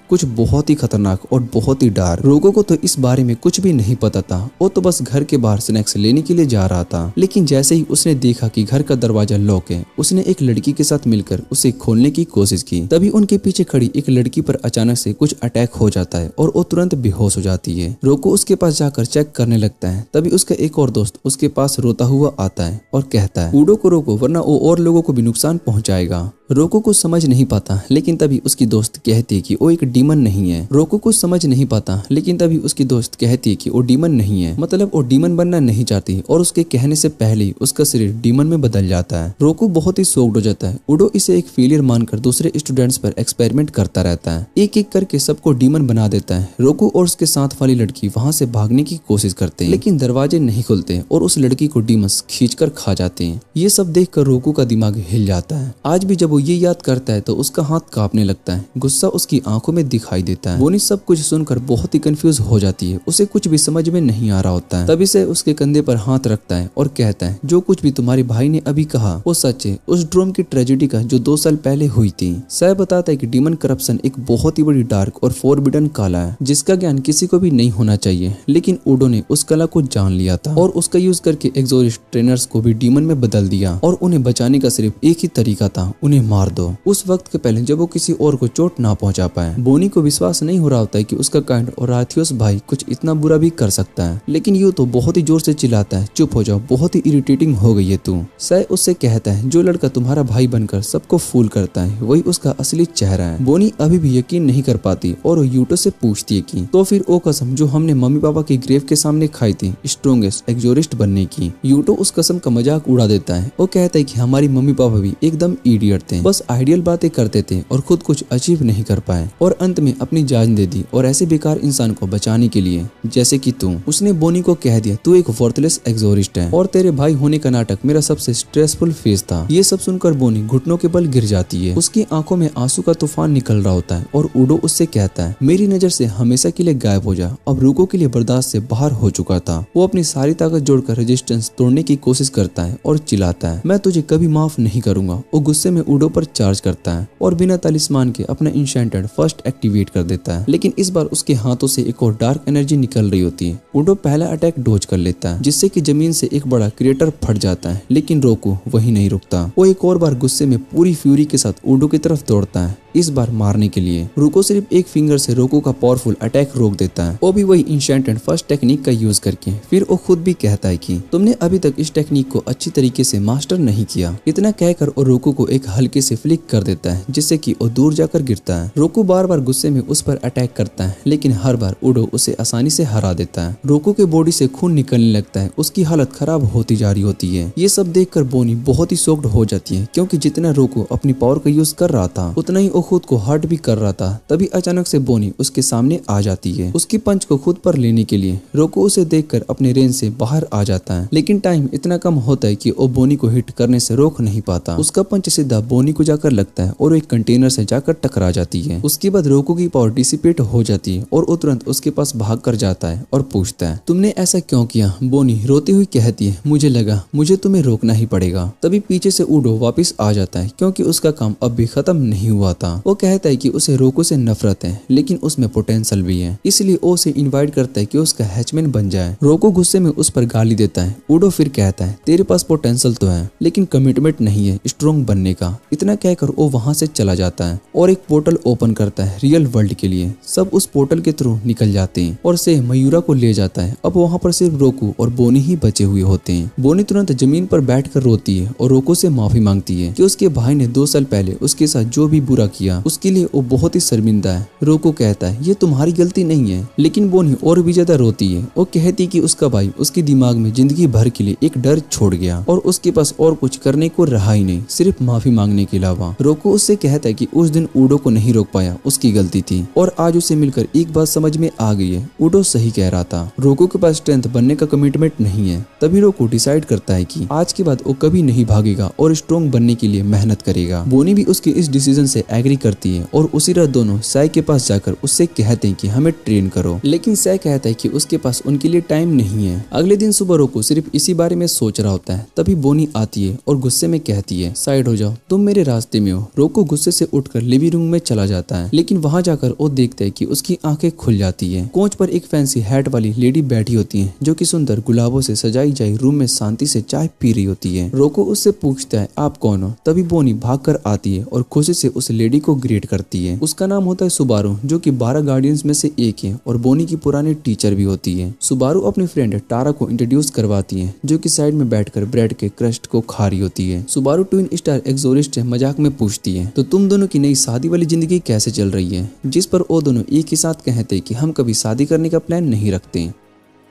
कुछ बहुत ही खतरनाक और बहुत ही डार्क। रोको को तो इस बारे में कुछ भी नहीं पता था, वो तो बस घर के बाहर स्नैक्स लेने के लिए जा रहा था। लेकिन जैसे ही उसने देखा कि घर का दरवाजा लॉक है, उसने एक लड़की के साथ मिलकर उसे खोलने की कोशिश की। तभी उनके पीछे खड़ी एक लड़की पर अचानक से कुछ अटैक हो जाता है और वो तुरंत बेहोश हो जाती है। रोको उसके पास जाकर चेक करने लगता है। तभी उसका एक और दोस्त उसके पास रोता हुआ आता है और कहता है उडो को रोको वरना वो और लोगों को भी नुकसान पहुंचाएगा। रोको कुछ समझ नहीं पाता, लेकिन तभी उसकी दोस्त कहती है कि वो एक डीमन नहीं है। रोको कुछ समझ नहीं पाता, लेकिन तभी उसकी दोस्त कहती है कि वो डीमन नहीं है, मतलब वो डीमन बनना नहीं चाहती और उसके कहने से पहले ही उसका शरीर डीमन में बदल जाता है। रोको बहुत ही शॉक्ड हो जाता है। उडो इसे एक फेलियर मानकर दूसरे स्टूडेंट्स पर एक्सपेरिमेंट करता रहता है, एक एक करके सबको डीमन बना देता है। रोको और उसके साथ वाली लड़की वहाँ से भागने की कोशिश करते हैं, लेकिन दरवाजे नहीं खुलते और उस लड़की को डीमंस खींचकर खा जाते हैं। ये सब देखकर रोको का दिमाग हिल जाता है। आज भी जब वो ये याद करता है तो उसका हाथ कांपने लगता है, गुस्सा उसकी आंखों में दिखाई देता है। बोनी सब कुछ सुनकर बहुत ही कंफ्यूज हो जाती है, उसे कुछ भी समझ में नहीं आ रहा होता है। तभी से उसके कंधे पर हाथ रखता है और कहता है जो कुछ भी तुम्हारे भाई ने अभी कहा वो सच है, उस ड्रोम की ट्रेजेडी का जो 2 साल पहले हुई थी। सह बताता है कि डीमन करप्शन एक बहुत ही बड़ी डार्क और फॉरबिडन कला है जिसका ज्ञान किसी को भी नहीं होना चाहिए, लेकिन उडो ने उस कला को जान लिया था और उसका यूज करके एक्सोरिस्ट ट्रेनर्स को भी डीमन में बदल दिया और उन्हें बचाने का सिर्फ एक ही तरीका था, उन्हें मार दो। उस वक्त के पहले जब वो किसी और को चोट ना पहुंचा पाए। बोनी को विश्वास नहीं हो रहा होता है कि उसका काइंड और राथियोस भाई कुछ इतना बुरा भी कर सकता है, लेकिन यू तो बहुत ही जोर से चिल्लाता है चुप हो जाओ, बहुत ही इरिटेटिंग हो गई है तू। सह उससे कहता है जो लड़का तुम्हारा भाई बनकर सबको फूल करता है वही उसका असली चेहरा है। बोनी अभी भी यकीन नहीं कर पाती और वो यूटो से पूछती है कि तो फिर वो कसम जो हमने मम्मी पापा की ग्रेव के सामने खाई थी स्ट्रॉन्गेस्ट एक्सोरिस्ट बनने की। यूटो उस कसम का मजाक उड़ा देता है। वो कहता है कि हमारी मम्मी पापा भी एकदम इडियट थे, बस आइडियल बातें करते थे और खुद कुछ अचीव नहीं कर पाए और अंत में अपनी जान दे दी और ऐसे बेकार इंसान को बचाने के लिए जैसे कि तू। उसने बोनी को कह दिया तू एक वर्थलेस एग्जोरिस्ट है और तेरे भाई होने का नाटक मेरा सबसे स्ट्रेसफुल फेज था। ये सब सुनकर बोनी घुटनों के बल गिर जाती है। उसकी आंखों में आंसू का तूफान निकल रहा होता है और उडो उससे कहता है मेरी नजर से हमेशा के लिए गायब हो जा। अब रूको के लिए बर्दाश्त से बाहर हो चुका था। वो अपनी सारी ताकत जोड़कर रेजिस्टेंस तोड़ने की कोशिश करता है और चिल्लाता है मैं तुझे कभी माफ नहीं करूंगा। वो गुस्से में उडो पर चार्ज करता है और बिना तालिस्मान के अपना इंशेंटेड फर्स्ट एक्टिवेट कर देता है, लेकिन इस बार उसके हाथों से एक और डार्क एनर्जी निकल रही होती है। उडो पहला अटैक डोज कर लेता है जिससे कि जमीन से एक बड़ा क्रिएटर फट जाता है, लेकिन रोको वही नहीं रुकता। वो एक और बार गुस्से में पूरी फ्यूरी के साथ उडो की तरफ दौड़ता है, इस बार मारने के लिए। रुको सिर्फ एक फिंगर से रोको का पावरफुल अटैक रोक देता है, वो भी वही इंशेंटेड फर्स्ट टेक्निक का यूज करके। फिर वो खुद भी कहता है कि तुमने अभी तक इस टेक्निक को अच्छी तरीके से मास्टर नहीं किया। इतना कहकर वो रोको को एक हल्के से फ्लिक कर देता है जिससे कि वो दूर जाकर गिरता है। रोको बार बार गुस्से में उस पर अटैक करता है, लेकिन हर बार उडो उसे आसानी से हरा देता है। रोको के बॉडी से खून निकलने लगता है, उसकी हालत खराब होती जा रही होती है। ये सब देखकर बोनी बहुत ही शॉक्ड हो जाती है, क्योंकि जितना रोको अपनी पावर का यूज कर रहा था उतना ही वो खुद को हर्ट भी कर रहा था। तभी अचानक से बोनी उसके सामने आ जाती है। उसकी पंच को खुद पर लेने के लिए रोको उसे देखकर अपने रेंज से बाहर आ जाता है, लेकिन टाइम इतना कम होता है कि वो बोनी को हिट करने से रोक नहीं पाता। उसका पंच सीधा बोनी को जाकर लगता है और एक कंटेनर से जाकर टकरा जाती है। उसके बाद रोको की पावर डिसिपेट हो जाती है और वो तुरंत उसके पास भाग कर जाता है और पूछता है तुमने ऐसा क्यों किया। बोनी रोती हुई कहती है मुझे लगा मुझे तुम्हें रोकना ही पड़ेगा। तभी पीछे से उडो वापस आ जाता है, क्योंकि उसका काम अब भी खत्म नहीं हुआ था। वो कहता है कि उसे रोको से नफरत है, लेकिन उसमें पोटेंशियल भी है, इसलिए वो उसे इनवाइट करता है कि उसका हैचमैन बन जाए। रोको गुस्से में उस पर गाली देता है। उडो फिर कहता है तेरे पास पोटेंशियल तो है, लेकिन कमिटमेंट नहीं है स्ट्रॉन्ग बनने का। इतना कहकर वो वहां से चला जाता है और एक पोर्टल ओपन करता है रियल वर्ल्ड के लिए। सब उस पोर्टल के थ्रू निकल जाते हैं और से मयूरा को ले जाता है। अब वहाँ पर सिर्फ रोको और बोनी ही बचे हुए होते हैं। बोनी तुरंत जमीन पर बैठकर रोती है और रोको से माफी मांगती है कि उसके भाई ने 2 साल पहले उसके साथ जो भी बुरा किया उसके लिए वो बहुत ही शर्मिंदा है। रोको कहता है ये तुम्हारी गलती नहीं है, लेकिन बोनी और भी ज्यादा रोती है। वो कहती कि उसका भाई उसके दिमाग में जिंदगी भर के लिए एक डर छोड़ गया और उसके पास और कुछ करने को रहा ही नहीं, सिर्फ माफी मांगने के अलावा। रोको उससे कहता है कि उस दिन उडो को नहीं रोक पाया उसकी गलती थी, और आज उसे मिलकर एक बात समझ में आ गई है, उडो सही कह रहा था। रोको के पास स्ट्रेंथ बनने का कमिटमेंट नहीं है। तभी रोको डिसाइड करता है कि आज के बाद वो कभी नहीं भागेगा और स्ट्रॉन्ग बनने के लिए मेहनत करेगा। बोनी भी उसके इस डिसीजन से एग्री करती है और उसी रात दोनों साय के पास जाकर उससे कहते हैं कि हमें ट्रेन करो, लेकिन साय कहता है कि उसके पास उनके लिए टाइम नहीं है। अगले दिन सुबह रोको सिर्फ इसी बारे में सोच रहा होता है। तभी बोनी आती है और गुस्से में कहती है साइड हो जाओ, तुम मेरे रास्ते में हो। रोको गुस्से से उठकर लिविंग रूम में चला जाता है, लेकिन वहां जाकर वो देखता है कि उसकी आंखें खुल जाती है। कोच पर एक फैंसी हैट वाली लेडी बैठी होती है जो कि सुंदर गुलाबों से सजाई जाई रूम में शांति से चाय पी रही होती है। रोको उससे पूछता है आप कौन हो। तभी बोनी भागकर आती है और खुशी से उस लेडी को ग्रेट करती है। उसका नाम होता है सुबारू, जो कि 12 गार्डियंस में से एक है और बोनी की पुरानी टीचर भी होती है। सुबारू अपनी फ्रेंड टारा को इंट्रोड्यूस करवाती है, जो कि साइड में बैठकर ब्रेड के क्रस्ट को खा रही होती है। सुबारू ट्विन स्टार एक्सोरिस्ट से मजाक में पूछती है तो तुम दोनों की नई शादी वाली जिंदगी कैसे चल रही है, जिस पर वो दोनों एक ही साथ कहते हैं कि हम कभी शादी करने का प्लान नहीं रखते।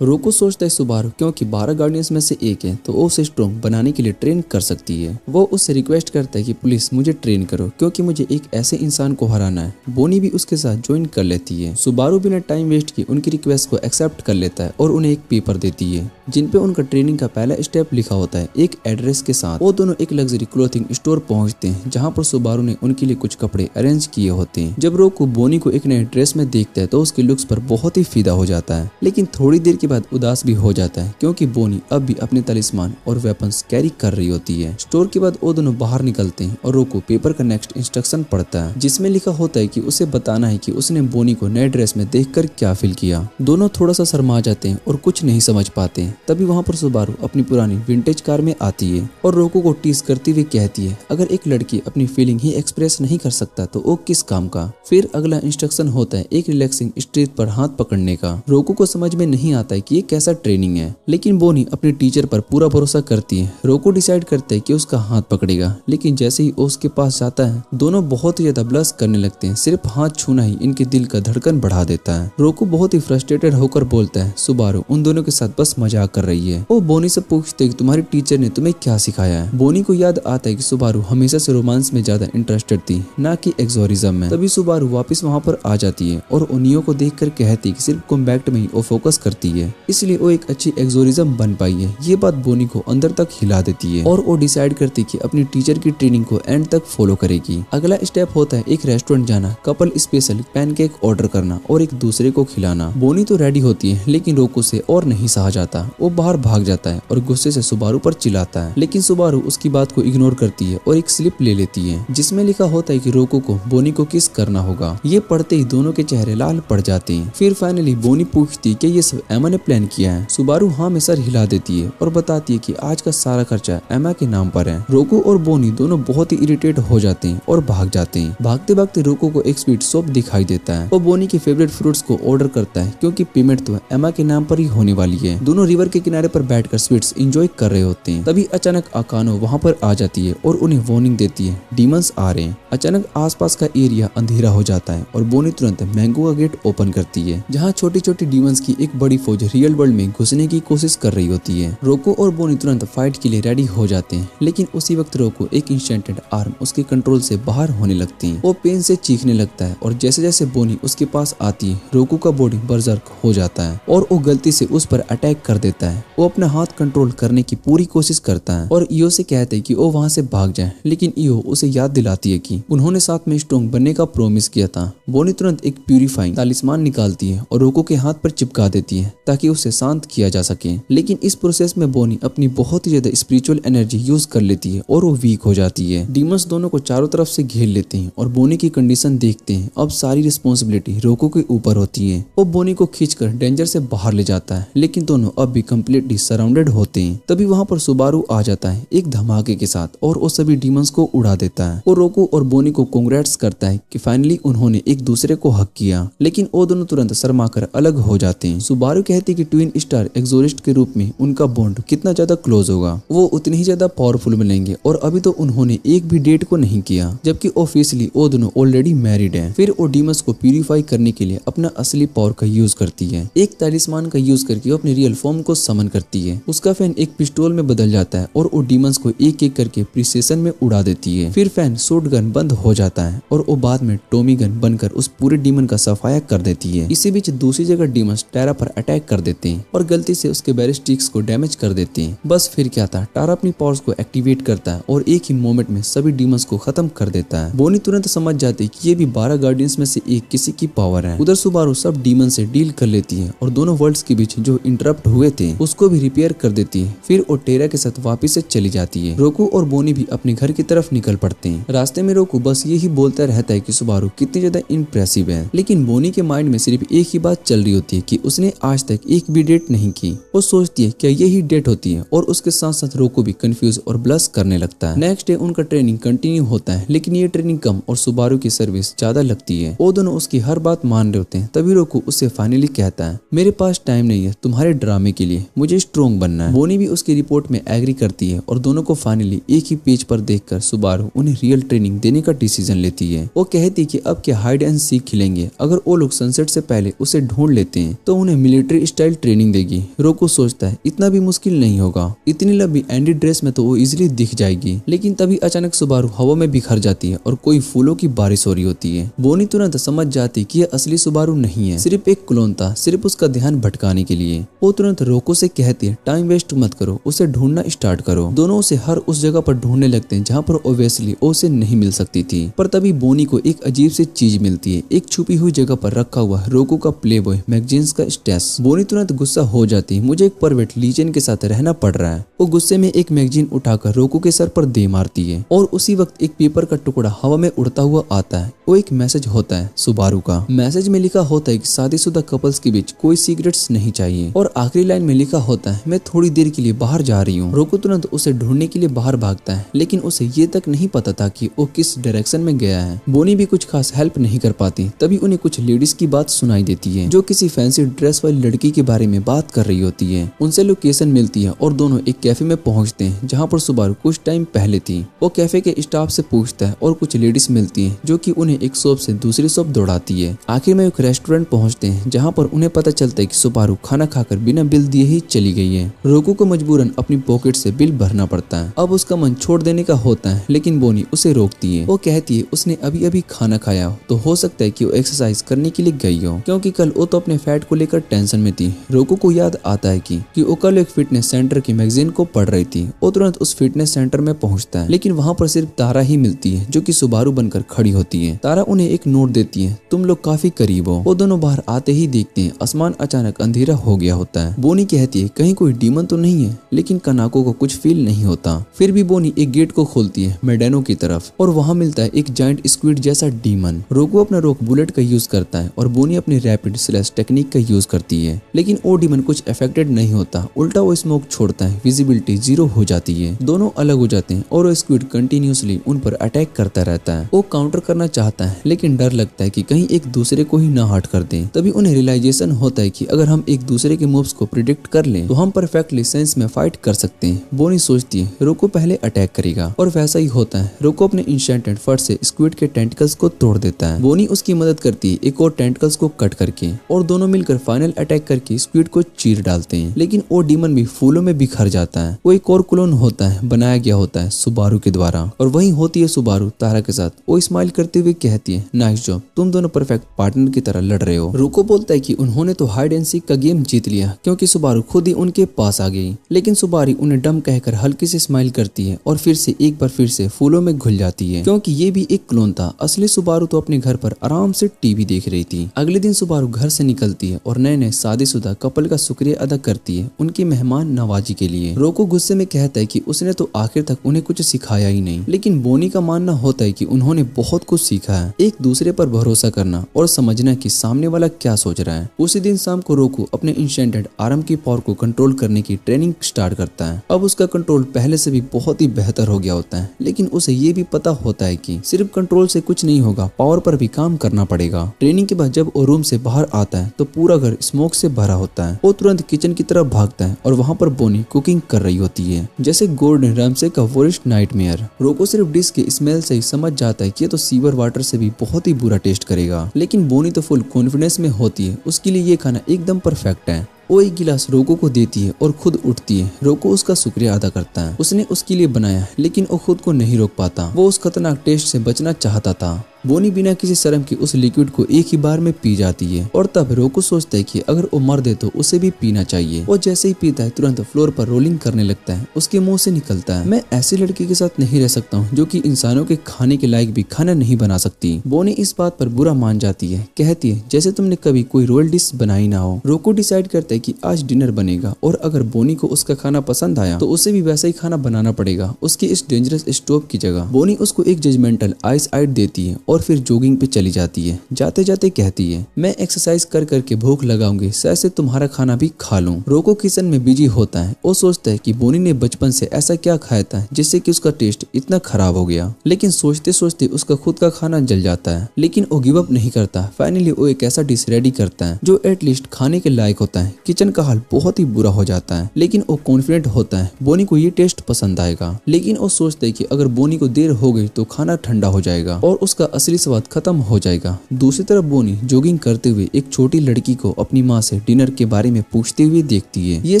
रोको सोचता है सुबारू क्योंकि 12 गार्डियंस में से एक है तो वो उसे स्ट्रॉन्ग बनाने के लिए ट्रेन कर सकती है। वो उससे रिक्वेस्ट करता है कि प्लीज मुझे ट्रेन करो, क्योंकि मुझे एक ऐसे इंसान को हराना है। बोनी भी उसके साथ ज्वाइन कर लेती है। सुबारू बिना टाइम वेस्ट किए उनकी रिक्वेस्ट को एक्सेप्ट कर लेता है और उन्हें एक पेपर देती है जिन पे उनका ट्रेनिंग का पहला स्टेप लिखा होता है एक एड्रेस के साथ। वो दोनों एक लग्जरी क्लोथिंग स्टोर पहुंचते हैं जहाँ पर सुबारू ने उनके लिए कुछ कपड़े अरेंज किए होते हैं। जब रोको बोनी को एक नए ड्रेस में देखता है तो उसके लुक्स पर बहुत ही फिदा हो जाता है, लेकिन थोड़ी देर के बाद उदास भी हो जाता है क्योंकि बोनी अब भी अपने तलिस्मान और वेपन्स कैरी कर रही होती है। स्टोर के बाद वो दोनों बाहर निकलते हैं और रोको पेपर का नेक्स्ट इंस्ट्रक्शन पढ़ता है जिसमें लिखा होता है कि उसे बताना है कि उसने बोनी को नए ड्रेस में देखकर क्या फील किया। दोनों थोड़ा सा शर्मा जाते हैं और कुछ नहीं समझ पाते। तभी वहाँ पर सुबारू अपनी पुरानी विंटेज कार में आती है और रोको को टीज करती हुई कहती है अगर एक लड़की अपनी फीलिंग ही एक्सप्रेस नहीं कर सकता तो वो किस काम का। फिर अगला इंस्ट्रक्शन होता है एक रिलैक्सिंग स्ट्रीट पर हाथ पकड़ने का। रोको को समझ में नहीं आता आता है कि ये कैसा ट्रेनिंग है, लेकिन बोनी अपने टीचर पर पूरा भरोसा करती है। रोको डिसाइड करता है कि उसका हाथ पकड़ेगा, लेकिन जैसे ही वो उसके पास जाता है दोनों बहुत ही ज्यादा ब्लश करने लगते हैं। सिर्फ हाथ छूना ही इनके दिल का धड़कन बढ़ा देता है। रोको बहुत ही फ्रस्ट्रेटेड होकर बोलता है सुबारू उन दोनों के साथ बस मजाक कर रही है। वो बोनी से पूछते कि तुम्हारी टीचर ने तुम्हें क्या सिखाया है। बोनी को याद आता है कि सुबारू हमेशा से रोमांस में ज्यादा इंटरेस्टेड थी, ना कि एक्सोरिज्म में। तभी सुबारू वापस वहाँ पर आ जाती है और ओनियो को देखकर कहती है कि सिर्फ कॉम्बैक्ट में ही वो फोकस करती है, इसलिए वो एक अच्छी एक्सोरिज्म बन पाई है। ये बात बोनी को अंदर तक हिला देती है और वो डिसाइड करती कि अपनी टीचर की ट्रेनिंग को एंड तक फॉलो करेगी। अगला स्टेप होता है एक रेस्टोरेंट जाना, कपल स्पेशल पैनकेक ऑर्डर करना और एक दूसरे को खिलाना। बोनी तो रेडी होती है, लेकिन रोको से और नहीं सहा जाता। वो बाहर भाग जाता है और गुस्से से सुबारू पर चिल्लाता है, लेकिन सुबारू उसकी बात को इग्नोर करती है और एक स्लिप ले लेती है जिसमें लिखा होता है कि रोको को बोनी को किस करना होगा। ये पढ़ते ही दोनों के चेहरे लाल पड़ जाते हैं। फिर फाइनली बोनी पूछती कि ये सब एमा ने प्लान किया है। सुबारू हाँ में सर हिला देती है और बताती है कि आज का सारा खर्चा एमा के नाम पर है। रोको और बोनी दोनों बहुत ही इरिटेट हो जाते हैं और भाग जाते हैं। भागते भागते रोको को एक स्वीट शॉप दिखाई देता है। वो बोनी के फेवरेट फ्रूट्स को ऑर्डर करता है क्योंकि पेमेंट तो एमा के नाम पर ही होने वाली है। दोनों रिवर के किनारे पर बैठकर स्वीट्स एंजॉय कर रहे होते हैं। तभी अचानक अकानो वहाँ पर आ जाती है और उन्हें वार्निंग देती है डीमंस आ रहे हैं। अचानक आसपास का एरिया अंधेरा हो जाता है और बोनी तुरंत मैंगो का गेट ओपन करती है, जहाँ छोटी छोटी डीमंस की एक बड़ी फौज रियल वर्ल्ड में घुसने की कोशिश कर रही होती है। रोको और बोनी तुरंत फाइट के लिए रेडी हो जाते हैं, लेकिन उसी वक्त रोको एक इंस्टेंटेड आर्म उसके कंट्रोल से बाहर होने लगती है। वो पेन से चीखने लगता है और जैसे जैसे बोनी उसके पास आती है रोको का बॉडी बर्जर्क हो जाता है और वो गलती से उस पर अटैक कर देता है। वो अपना हाथ कंट्रोल करने की पूरी कोशिश करता है और ईओ से कहते हैं कि वो वहाँ से भाग जाए, लेकिन ईओ उसे याद दिलाती है कि उन्होंने साथ में स्ट्रॉन्ग बनने का प्रॉमिस किया था। बोनी तुरंत एक प्यूरिफाइंग तालिस्मान निकालती है और रोको के हाथ पर चिपका देती है ताकि उसे शांत किया जा सके, लेकिन इस प्रोसेस में बोनी अपनी बहुत ही ज्यादा स्पिरिचुअल एनर्जी यूज कर लेती है और वो वीक हो जाती है। डीमंस दोनों को चारों तरफ से घेर लेते हैं और बोनी की कंडीशन देखते हैं। अब सारी रिस्पॉन्सिबिलिटी रोको के ऊपर होती है। वो बोनी को खींचकर डेंजर से बाहर ले जाता है, लेकिन दोनों अब भी कम्प्लीटली सराउंडेड होते हैं। तभी वहाँ पर सुबारू आ जाता है एक धमाके के साथ और वो सभी डीमंस को उड़ा देता है। वो रोको और बोनी को कांग्रेट्स करता है कि फाइनली उन्होंने एक दूसरे को हक किया, लेकिन वो दोनों तुरंत शर्माकर अलग हो जाते हैं। सुबारू कहती कि ट्विन स्टार एक्सोरिस्ट के रूप में उनका बॉन्ड कितना ज्यादा क्लोज होगा, वो उतने ही ज्यादा पावरफुल बनेंगे और अभी तो उन्होंने एक भी डेट को नहीं किया, जबकि ऑफिशियली वो दोनों ऑलरेडी मैरिड हैं। फिर वो डीमंस को प्यूरिफाई करने के लिए अपना असली पावर का यूज करती है। एक तालिस्मान का यूज करके वो अपनी रियल फॉर्म को समन करती है। उसका फैन एक पिस्टोल में बदल जाता है और वो डीमंस को एक एक करके प्रिसिशन में उड़ा देती है। फिर फैन शॉट गन बंद हो जाता है और वो बाद में टॉमी गन बनकर उस पूरे डीमन का सफाया कर देती है। इसी बीच दूसरी जगह डीमंस टारा पर अटैक कर देते हैं और गलती से उसके बैरिस्टिक्स को डैमेज कर देते हैं। बस फिर क्या था, टारा अपनी पावर्स को एक्टिवेट करता है और एक ही मोमेंट में सभी डीमंस को खत्म कर देता है। बोनी तुरंत समझ जाती है कि ये भी 12 गार्डियंस में से एक किसी की पावर है। उधर सुबारू सब डीमन से डील कर लेती है और दोनों वर्ल्ड्स के बीच जो इंटरप्ट हुए थे उसको भी रिपेयर कर देती है। फिर वो टेरा के साथ वापस से चली जाती है। रोको और बोनी भी अपने घर की तरफ निकल पड़ते हैं। रास्ते में रोको बस यही बोलता रहता है कि सुबारू कितनी ज्यादा इम्प्रेसिव है, लेकिन बोनी के माइंड में सिर्फ एक ही बात चल रही होती है कि उसने आज तक एक भी डेट नहीं की। वो सोचती है क्या यही डेट होती है और उसके साथ साथ रोको भी कंफ्यूज और ब्लश करने लगता है। नेक्स्ट डे उनका ट्रेनिंग कंटिन्यू होता है, लेकिन ये ट्रेनिंग कम और सुबारू की सर्विस ज्यादा लगती है। वो दोनों उसकी हर बात मान रहे होते हैं। तभी रोको उससे फाइनली कहता है मेरे पास टाइम नहीं है तुम्हारे ड्रामे के लिए, मुझे स्ट्रॉन्ग बनना है। बोनी भी उसकी रिपोर्ट में एग्री करती है और दोनों को फाइनली एक ही पेज पर देखकर सुबारू उन्हें रियल ट्रेनिंग देने का डिसीजन लेती है। वो कहती कि अब क्या हाइड एंड सीक खिलेंगे, अगर वो लोग सनसेट से पहले उसे ढूंढ लेते हैं तो उन्हें मिलिट्री स्टाइल ट्रेनिंग देगी। रोको सोचता है इतना भी मुश्किल नहीं होगा, इतनी लंबी एंडी ड्रेस में तो वो इजिली दिख जाएगी। लेकिन तभी अचानक सुबारू हवा में बिखर जाती है और कोई फूलों की बारिश हो रही होती है। बोनी तुरंत समझ जाती कि यह असली सुबारू नहीं है, सिर्फ एक क्लोन था, सिर्फ उसका ध्यान भटकाने के लिए। वो तुरंत रोको से कहती है टाइम वेस्ट मत करो, उसे ढूंढना स्टार्ट करो। दोनों उसे हर उस जगह पर ढूंढने लगते हैं जहाँ पर ऑब्वियसली उसे नहीं मिल सकती थी। पर तभी बोनी को एक अजीब सी चीज मिलती है, एक छुपी हुई जगह पर रखा हुआ रोको का प्लेबॉय मैगजीन्स का स्टेश। बोनी तुरंत गुस्सा हो जाती है, मुझे एक परवेट लीजेंड के साथ रहना पड़ रहा है। वो गुस्से में एक मैगजीन उठाकर रोको के सर पर दे मारती है और उसी वक्त एक पेपर का टुकड़ा हवा में उड़ता हुआ आता है। वो एक मैसेज होता है सुबारू का। मैसेज में लिखा होता है कि शादीशुदा कपल्स के बीच कोई सीक्रेट्स नहीं चाहिए और आखिरी लाइन में लिखा होता है मैं थोड़ी देर के लिए बाहर जा रही हूँ। रोको तुरंत उसे ढूंढने के लिए बाहर भागता है, लेकिन उसे ये तक नहीं पता था कि वो किस डायरेक्शन में गया है। बोनी भी कुछ खास हेल्प नहीं कर पाती। तभी उन्हें कुछ लेडीज की बात सुनाई देती है जो किसी फैंसी ड्रेस वाली लड़की लड़की के बारे में बात कर रही होती है। उनसे लोकेशन मिलती है और दोनों एक कैफे में पहुंचते हैं जहां पर सुबारू कुछ टाइम पहले थी। वो कैफे के स्टाफ से पूछता है और कुछ लेडीज मिलती हैं जो कि उन्हें एक शॉप से दूसरी शॉप दौड़ाती है। आखिर में एक रेस्टोरेंट पहुंचते हैं जहां पर उन्हें पता चलता है कि सुबारू खाना खाकर बिना बिल दिए ही चली गई है। रोकू को मजबूरन अपनी पॉकेट से बिल भरना पड़ता है। अब उसका मन छोड़ देने का होता है लेकिन बोनी उसे रोकती है। वो कहती है उसने अभी अभी खाना खाया हो तो हो सकता है कि वो एक्सरसाइज करने के लिए गई हो, क्योंकि कल वो तो अपने फैट को लेकर टेंशन में थी। रोकू को याद आता है कि वो कल एक फिटनेस सेंटर की मैगजीन को पढ़ रही थी। वो तुरंत उस फिटनेस सेंटर में पहुंचता है लेकिन वहां पर सिर्फ तारा ही मिलती है जो कि सुबारू बनकर खड़ी होती है। तारा उन्हें एक नोट देती है, तुम लोग काफी करीब हो। वो दोनों बाहर आते ही देखते हैं आसमान अचानक अंधेरा हो गया होता है। बोनी कहती है कहीं कोई डीमन तो नहीं है, लेकिन कनाको को कुछ फील नहीं होता। फिर भी बोनी एक गेट को खोलती है मेडेनो की तरफ और वहां मिलता है एक जायंट स्क्विड जैसा डीमन। रोकू अपना रोक बुलेट का यूज करता है और बोनी अपनी रैपिड स्लैश टेक्निक का यूज करती है, लेकिन वो डीमन कुछ अफेक्टेड नहीं होता। उल्टा वो स्मोक छोड़ता है, विजिबिलिटी 0 हो जाती है। दोनों अलग हो जाते हैं और वो स्क्विड कंटिन्यूसली उन पर अटैक करता रहता है। वो काउंटर करना चाहता है लेकिन डर लगता है कि कहीं एक दूसरे को ही ना हर्ट कर दें। तभी उन्हें रियलाइजेशन होता है कि अगर हम एक दूसरे के मूव्स को प्रिडिक्ट कर लें तो हम परफेक्टली सेंस में फाइट कर सकते हैं। बोनी सोचती है रोको पहले अटैक करेगा और वैसा ही होता है। रोको अपने इंस्टेंटेड फट से स्क्विड के टेंटिकल्स को तोड़ देता है। बोनी उसकी मदद करती है एक और टेंटिकल्स को कट करके और दोनों मिलकर फाइनल अटैक करके स्क्विड को चीर डालते हैं, लेकिन वो डीमन भी फूलों में बिखर जाता है। वो एक और क्लोन होता है, बनाया गया होता है सुबारू के द्वारा, और वही होती है सुबारू तारा के साथ। वो स्माइल करते हुए कहती है नाइस जॉब, तुम दोनों परफेक्ट पार्टनर की तरह लड़ रहे हो। रोको बोलता है कि उन्होंने तो हाइड एंड सीक का गेम जीत लिया क्योंकि सुबारू खुद ही उनके पास आ गई, लेकिन सुबारू उन्हें डम कहकर हल्की से स्माइल करती है और फिर से एक बार फिर से फूलों में घुल जाती है, क्योंकि ये भी एक क्लोन था। असली सुबारू तो अपने घर पर आराम से टीवी देख रही थी। अगले दिन सुबारू घर से निकलती है और नए नए शादीशुदा कपल का शुक्रिया अदा करती है उनकी मेहमान नवाजी के लिए। रोको गुस्से में कहता है कि उसने तो आखिर तक उन्हें कुछ सिखाया ही नहीं, लेकिन बोनी का मानना होता है कि उन्होंने बहुत कुछ सीखा है, एक दूसरे पर भरोसा करना और समझना कि सामने वाला क्या सोच रहा है। उसी दिन शाम को रोको अपने इंस्टेंटेड आर्म की पावर को कंट्रोल करने की ट्रेनिंग स्टार्ट करता है। अब उसका कंट्रोल पहले से भी बहुत ही बेहतर हो गया होता है, लेकिन उसे ये भी पता होता है कि सिर्फ कंट्रोल से कुछ नहीं होगा, पावर पर भी काम करना पड़ेगा। ट्रेनिंग के बाद जब वो रूम से बाहर आता है तो पूरा घर स्मोक से भरा होता है। वो तुरंत किचन की तरफ भागता है और वहाँ पर बोनी कुकिंग कर रही होती है, जैसे गॉर्डन रामसे का वर्स्ट नाइटमेयर। रोको सिर्फ डिश के स्मेल से ही समझ जाता है कि ये तो सीवर वाटर से भी बहुत ही बुरा टेस्ट करेगा, लेकिन बोनी तो फुल कॉन्फिडेंस में होती है, उसके लिए ये खाना एकदम परफेक्ट है। वो एक गिलास रोको को देती है और खुद उठती है। रोको उसका शुक्रिया अदा करता है, उसने उसके लिए बनाया, लेकिन वो खुद को नहीं रोक पाता। वो उस खतरनाक टेस्ट से बचना चाहता था। बोनी बिना किसी शर्म के उस लिक्विड को एक ही बार में पी जाती है और तब रोको सोचता है कि अगर वो मर दे तो उसे भी पीना चाहिए। वो जैसे ही पीता है तुरंत फ्लोर पर रोलिंग करने लगता है। उसके मुंह से निकलता है, मैं ऐसी लड़की के साथ नहीं रह सकता हूँ जो कि इंसानों के खाने के लायक भी खाना नहीं बना सकती। बोनी इस बात पर बुरा मान जाती है, कहती है जैसे तुमने कभी कोई रॉयल डिश बनाई ना हो। रोको डिसाइड करता है कि आज डिनर बनेगा और अगर बोनी को उसका खाना पसंद आया तो उसे भी वैसा ही खाना बनाना पड़ेगा उसकी इस डेंजरस स्टोव की जगह। बोनी उसको एक जजमेंटल आइस आइट देती है और फिर जॉगिंग पे चली जाती है। जाते जाते कहती है मैं एक्सरसाइज कर करके भूख लगाऊंगी, शायद से तुम्हारा खाना भी खा लूं। रोको किचन में बिजी होता है। वो सोचता है कि बोनी ने बचपन से ऐसा क्या खाया था जिससे कि उसका टेस्ट इतना खराब हो गया, लेकिन सोचते सोचते उसका खुद का खाना जल जाता है, लेकिन वो गिव अप नहीं करता। फाइनली वो एक ऐसा डिश रेडी करता है जो एटलीस्ट खाने के लायक होता है। किचन का हाल बहुत ही बुरा हो जाता है, लेकिन वो कॉन्फिडेंट होता है बोनी को ये टेस्ट पसंद आएगा, लेकिन वो सोचता है कि अगर बोनी को देर हो गई तो खाना ठंडा हो जाएगा और उसका असली स्वाद खत्म हो जाएगा। दूसरी तरफ बोनी जॉगिंग करते हुए एक छोटी लड़की को अपनी माँ से डिनर के बारे में पूछते हुए देखती है। ये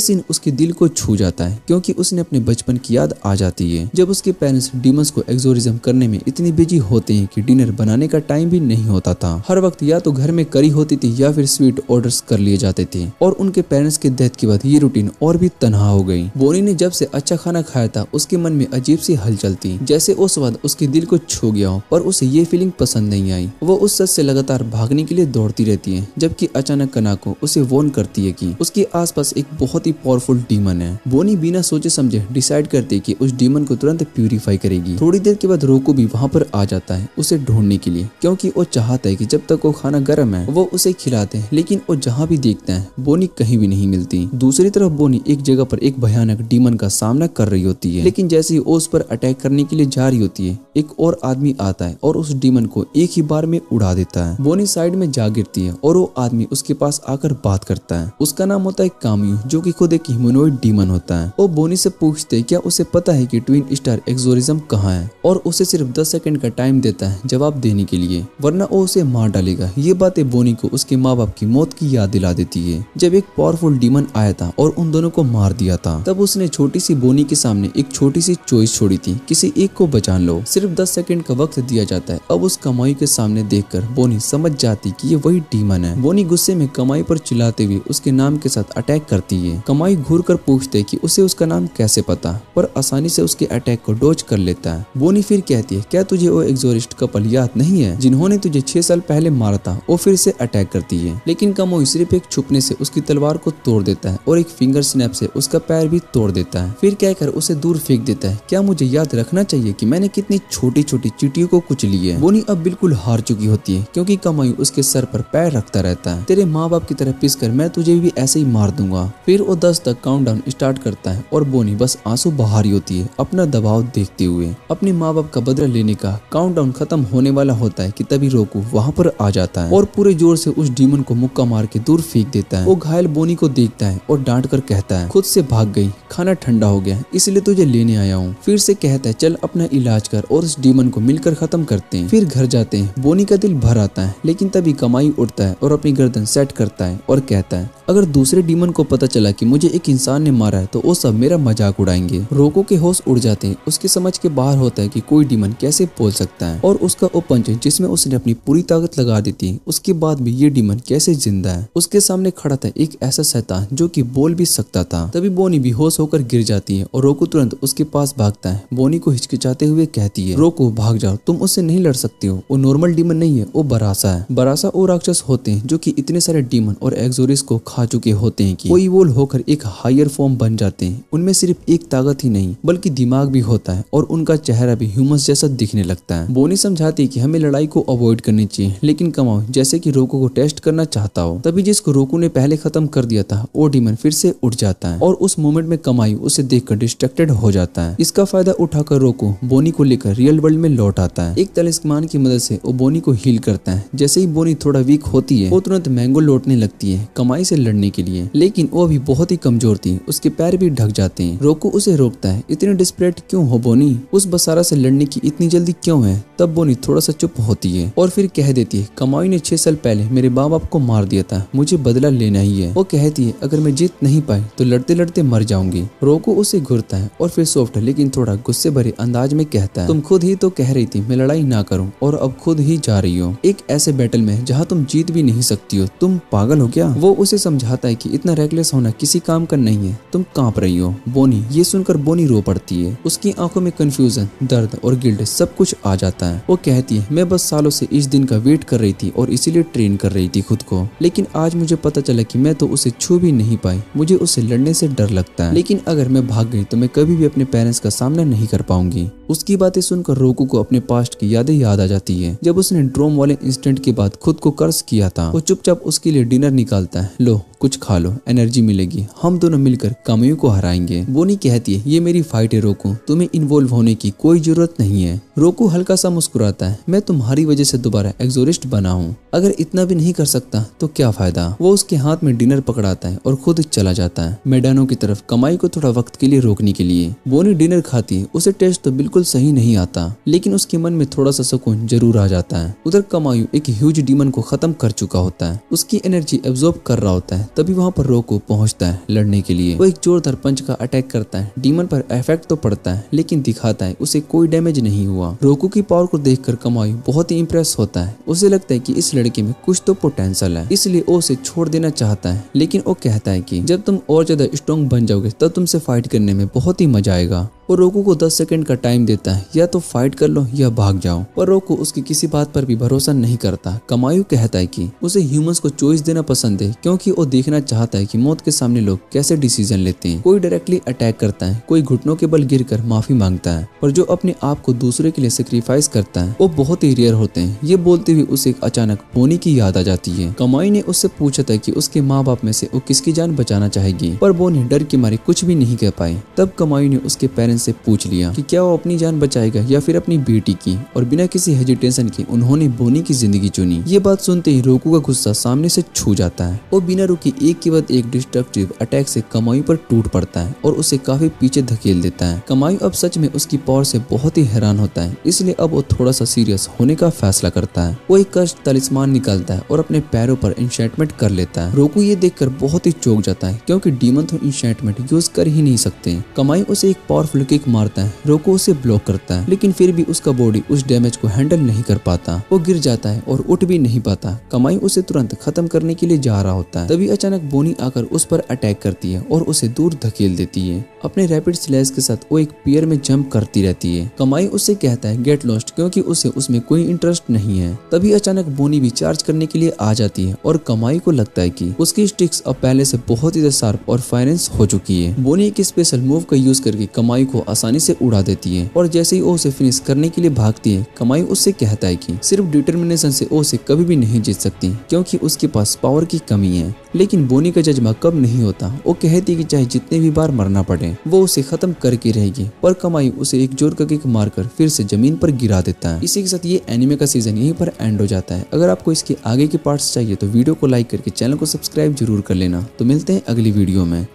सीन उसके दिल को छू जाता है क्योंकि उसने अपने बचपन की याद आ जाती है जब उसके पेरेंट्स डीमंस को एक्सोर्सिज्म करने में इतनी बिजी होते हैं कि डिनर बनाने का टाइम भी नहीं होता था। हर वक्त या तो घर में करी होती थी या फिर स्वीट ऑर्डर्स कर लिए जाते थे और उनके पेरेंट्स के डेथ के बाद ये रूटीन और भी तनहा हो गई। बोनी ने जब से अच्छा खाना खाया था उसके मन में अजीब सी हलचल थी, जैसे वो स्वाद उसके दिल को छू गया हो, पर उसे ये फीलिंग पसंद नहीं आई। वो उस सच से लगातार भागने के लिए दौड़ती रहती है, जबकि अचानक कनाको उसे वार्न करती है कि उसके आसपास एक बहुत ही पावरफुल डीमन है। बोनी बिना सोचे समझे डिसाइड करती है कि उस डीमन को तुरंत प्यूरिफाई करेगी। थोड़ी देर के बाद रोको भी वहाँ पर आ जाता है उसे ढूंढने के लिए, क्योंकि वो चाहता है कि जब तक वो खाना गर्म है वो उसे खिलाते हैं, लेकिन वो जहाँ भी देखता है बोनी कहीं भी नहीं मिलती। दूसरी तरफ बोनी एक जगह पर एक भयानक डीमन का सामना कर रही होती है, लेकिन जैसे ही वो उस पर अटैक करने के लिए जा रही होती है एक और आदमी आता है और उस डीमन डीमन को एक ही बार में उड़ा देता है। बोनी साइड में जा गिरती है और वो आदमी उसके पास आकर बात करता है। उसका नाम होता है काम्यू, जो कि खुद एक ह्यूमनॉइड डीमन होता है। वो बोनी से पूछते हैं क्या उसे पता है कि ट्विन स्टार एक्सोरिज्म कहाँ है, और उसे सिर्फ 10 सेकंड का टाइम देता है जवाब देने के लिए, वरना वो उसे मार डालेगा। ये बातें बोनी को उसके माँ बाप की मौत की याद दिला देती है, जब एक पावरफुल डीमन आया था और उन दोनों को मार दिया था। तब उसने छोटी सी बोनी के सामने एक छोटी सी चॉइस छोड़ी थी, किसी एक को बचा लो। सिर्फ 10 सेकंड का वक्त दिया जाता है। अब उस कमाई के सामने देखकर बोनी समझ जाती कि ये वही डीमन है। बोनी गुस्से में कमाई पर चिल्लाते हुए उसके नाम के साथ अटैक करती है। कमाई घूर कर पूछते है कि उसे उसका नाम कैसे पता, पर आसानी से उसके अटैक को डॉज कर लेता है। बोनी फिर कहती है क्या तुझे वो एक्सोरिस्ट कपल याद नहीं है जिन्होंने तुझे 6 साल पहले मारा था। वो फिर से अटैक करती है, लेकिन कमाई सिर्फ एक छुपने से उसकी तलवार को तोड़ देता है और एक फिंगर स्नैप से उसका पैर भी तोड़ देता है। फिर कहकर उसे दूर फेंक देता है। क्या मुझे याद रखना चाहिए कि मैंने कितनी छोटी छोटी चींटियों को कुचली है। बोनी अब बिल्कुल हार चुकी होती है, क्योंकि कमाई उसके सर पर पैर रखता रहता है। तेरे माँ बाप की तरह पिस कर मैं तुझे भी ऐसे ही मार दूंगा। फिर वो 10 तक काउंटडाउन स्टार्ट करता है और बोनी बस आंसू बहा रही होती है अपना दबाव देखते हुए। अपने माँ बाप का बदला लेने का काउंटडाउन खत्म होने वाला होता है कि तभी रोकू वहाँ पर आ जाता है और पूरे जोर से उस डीमन को मुक्का मार के दूर फेंक देता है। वो घायल बोनी को देखता है और डांट कर कहता है खुद से भाग गई, खाना ठंडा हो गया इसलिए तुझे लेने आया हूँ। फिर से कहता है चल अपना इलाज कर और उस डीमन को मिलकर खत्म करते हैं। फिर घर जाते हैं। बोनी का दिल भर आता है, लेकिन तभी कमाई उठता है और अपनी गर्दन सेट करता है और कहता है अगर दूसरे डीमन को पता चला कि मुझे एक इंसान ने मारा है तो वो सब मेरा मजाक उड़ाएंगे। रोको के होश उड़ जाते हैं। उसकी समझ के बाहर होता है कि कोई डीमन कैसे बोल सकता है, और उसका वो पंच जिसमें उसने अपनी पूरी ताकत लगा दी थी उसके बाद भी ये डीमन कैसे जिंदा है। उसके सामने खड़ा था एक ऐसा शैतान जो कि बोल भी सकता था। तभी बोनी बेहोश होकर गिर जाती है और रोको तुरंत उसके पास भागता है। बोनी को हिचकिचाते हुए कहती है रोको भाग जाओ, तुम उससे नहीं लड़ सकती हो। वो नॉर्मल डीमन नहीं है, वो बरासा है। बरासा वो राक्षस होते हैं जो कि इतने सारे डीमन और एक्सोरिस को खा चुके होते हैं कि वो इवोल होकर एक हायर फॉर्म बन जाते हैं। उनमें सिर्फ एक ताकत ही नहीं बल्कि दिमाग भी होता है और उनका चेहरा भी ह्यूमंस जैसा दिखने लगता है। बोनी समझाती है कि हमें लड़ाई को अवॉइड करनी चाहिए, लेकिन कमाओ जैसे कि रोको को टेस्ट करना चाहता हो। तभी जिसको रोको ने पहले खत्म कर दिया था वो डीमन फिर से उठ जाता है और उस मोमेंट में कमाई उसे देखकर डिस्ट्रैक्टेड हो जाता है। इसका फायदा उठाकर रोको बोनी को लेकर रियल वर्ल्ड में लौट आता है। एक तलिस्मान की मदद से वो बोनी को हील करता है। जैसे ही बोनी थोड़ा वीक होती है वो तुरंत मैंगो लौटने लगती है कमाई से लड़ने के लिए, लेकिन वो भी बहुत ही कमजोर थी। उसके पैर भी ढक जाते हैं। रोको उसे रोकता है इतने डिस्परेट क्यों हो बोनी, उस बसारा से लड़ने की इतनी जल्दी क्यों है। तब बोनी थोड़ा सा चुप होती है और फिर कह देती है कमाई ने 6 साल पहले मेरे माँ बाप को मार दिया था, मुझे बदला लेना ही है। वो कहती है अगर मैं जीत नहीं पाई तो लड़ते लड़ते मर जाऊंगी। रोको उसे घूरता है और फिर सॉफ्ट लेकिन थोड़ा गुस्से भरे अंदाज में कहता है तुम खुद ही तो कह रही थी मैं लड़ाई ना करूं और अब खुद ही जा रही हो एक ऐसे बैटल में जहां तुम जीत भी नहीं सकती हो, तुम पागल हो क्या। वो उसे समझाता है कि इतना रेकलेस होना किसी काम का नहीं है, तुम कांप रही हो। बोनी ये सुनकर बोनी रो पड़ती है। उसकी आंखों में कंफ्यूजन, दर्द और गिल्ट सब कुछ आ जाता है। वो कहती है मैं बस सालों से इस दिन का वेट कर रही थी और इसीलिए ट्रेन कर रही थी खुद को, लेकिन आज मुझे पता चला कि मैं तो उसे छू भी नहीं पाई। मुझे उससे लड़ने से डर लगता है, लेकिन अगर मैं भाग गई तो मैं कभी भी अपने पेरेंट्स का सामना नहीं कर पाऊंगी। उसकी बातें सुनकर रोकू को अपने पास्ट की यादें याद आ जाती है। जब उसने ड्रोम वाले इंसिडेंट के बाद खुद को कर्ज किया था। वो चुपचाप उसके लिए डिनर निकालता है। लो कुछ खा लो, एनर्जी मिलेगी, हम दोनों मिलकर कामयू को हराएंगे। बोनी कहती है ये मेरी फाइट है रोकू, तुम्हें इन्वॉल्व होने की कोई जरूरत नहीं है। रोकू हल्का सा मुस्कुराता है मैं तुम्हारी वजह से दोबारा एक्सोरिस्ट बना हूँ, अगर इतना भी नहीं कर सकता तो क्या फायदा। वो उसके हाथ में डिनर पकड़ाता है और खुद चला जाता है मैदानों की तरफ कमाई को थोड़ा वक्त के लिए रोकने के लिए। बोनी डिनर खाती है। उसे टेस्ट तो बिल्कुल सही नहीं आता, लेकिन उसके मन में थोड़ा सा सुकून जरूर आ जाता है। उधर कमायू एक ह्यूज डीमन को खत्म कर चुका होता है, उसकी एनर्जी एब्जॉर्ब कर रहा होता है। तभी वहाँ पर रोको पहुँचता है लड़ने के लिए। वो एक जोरदार पंच का अटैक करता है। डीमन पर इफेक्ट तो पड़ता है, लेकिन दिखाता है उसे कोई डैमेज नहीं हुआ। रोको की पावर को देखकर कमायू बहुत ही इंप्रेस होता है। उसे लगता है कि इस लड़के में कुछ तो पोटेंशियल है, इसलिए वो उसे छोड़ देना चाहता है। लेकिन वो कहता है कि जब तुम और ज्यादा स्ट्रॉन्ग बन जाओगे तब तुमसे फाइट करने में बहुत ही मजा आएगा। वो रोको को 10 सेकंड का टाइम देता है, या तो फाइट कर लो या भाग जाओ। पर रोको उसकी किसी बात पर भी भरोसा नहीं करता। कमायू कहता है कि उसे ह्यूमंस को चॉइस देना पसंद है, क्योंकि वो देखना चाहता है कि मौत के सामने लोग कैसे डिसीजन लेते हैं। कोई डायरेक्टली अटैक करता है, कोई घुटनों के बल गिरकर माफी मांगता है, पर जो अपने आप को दूसरे के लिए सेक्रीफाइस करता है वो बहुत ही रेयर होते हैं। ये बोलते हुए उसे अचानक बोनी की याद आ जाती है। कमाई ने उससे पूछा था कि उसके माँ बाप में से वो किसकी जान बचाना चाहेगी, पर बोनी डर के मारे कुछ भी नहीं कह पाई। तब कमाई ने उसके पेरेंट्स पेरेंट्स से पूछ लिया कि क्या वो अपनी जान बचाएगा या फिर अपनी बेटी की, और बिना किसी हेजिटेशन के उन्होंने बोनी की जिंदगी चुनी। ये बात सुनते ही रोकू का गुस्सा सामने से छू जाता है और बिना रुके एक के बाद एक डिस्ट्रक्टिव अटैक से कमाई पर टूट पड़ता है और उसे काफी पीछे धकेल देता है। कमाई अब सच में उसकी पावर से बहुत ही हैरान होता है, इसलिए अब वो थोड़ा सा सीरियस होने का फैसला करता है। वो एक कर्ज तलिस्मान निकालता है और अपने पैरों पर इंशेंटमेंट कर लेता है। रोकू ये देखकर बहुत ही चौंक जाता है क्योंकि डीमन तो इंशेंटमेंट यूज कर ही नहीं सकते। कमाई उसे एक पावरफुल किक मारता है, रोकू उसे ब्लॉक करता है, लेकिन फिर भी उसका बॉडी उस डैमेज को हैंडल नहीं कर पाता। वो गिर जाता है और उठ भी नहीं पाता। कमाई उसे तुरंत खत्म करने के लिए जा रहा होता है, तभी अचानक बोनी आकर उस पर अटैक करती है और उसे दूर धकेल देती है। अपने रैपिड स्लैश के साथ वो एक पियर में जंप करती रहती है। कमाई उससे कहता है गेट लॉस्ट, क्योंकि उसे उसमें कोई इंटरेस्ट नहीं है। तभी अचानक बोनी भी चार्ज करने के लिए आ जाती है और कमाई को लगता है कि उसकी स्टिक्स अब पहले से बहुत ही शार्प और फाइनेंस हो चुकी है। बोनी एक स्पेशल मूव का यूज करके कमाई को आसानी से उड़ा देती है और जैसे ही वो उसे फिनिश करने के लिए भागती है, कमाई उससे कहता है कि सिर्फ डिटर्मिनेशन से वो उसे कभी भी नहीं जीत सकती क्योंकि उसके पास पावर की कमी है। लेकिन बोनी का जज्बा कब नहीं होता। वो कहती कि चाहे जितने भी बार मरना पड़े वो उसे खत्म करके रहेगी, पर कमाई उसे एक जोर का किक मारकर फिर से जमीन पर गिरा देता है। इसी के साथ ये एनिमे का सीजन यहीं पर एंड हो जाता है। अगर आपको इसके आगे के पार्ट्स चाहिए तो वीडियो को लाइक करके चैनल को सब्सक्राइब जरूर कर लेना। तो मिलते हैं अगली वीडियो में।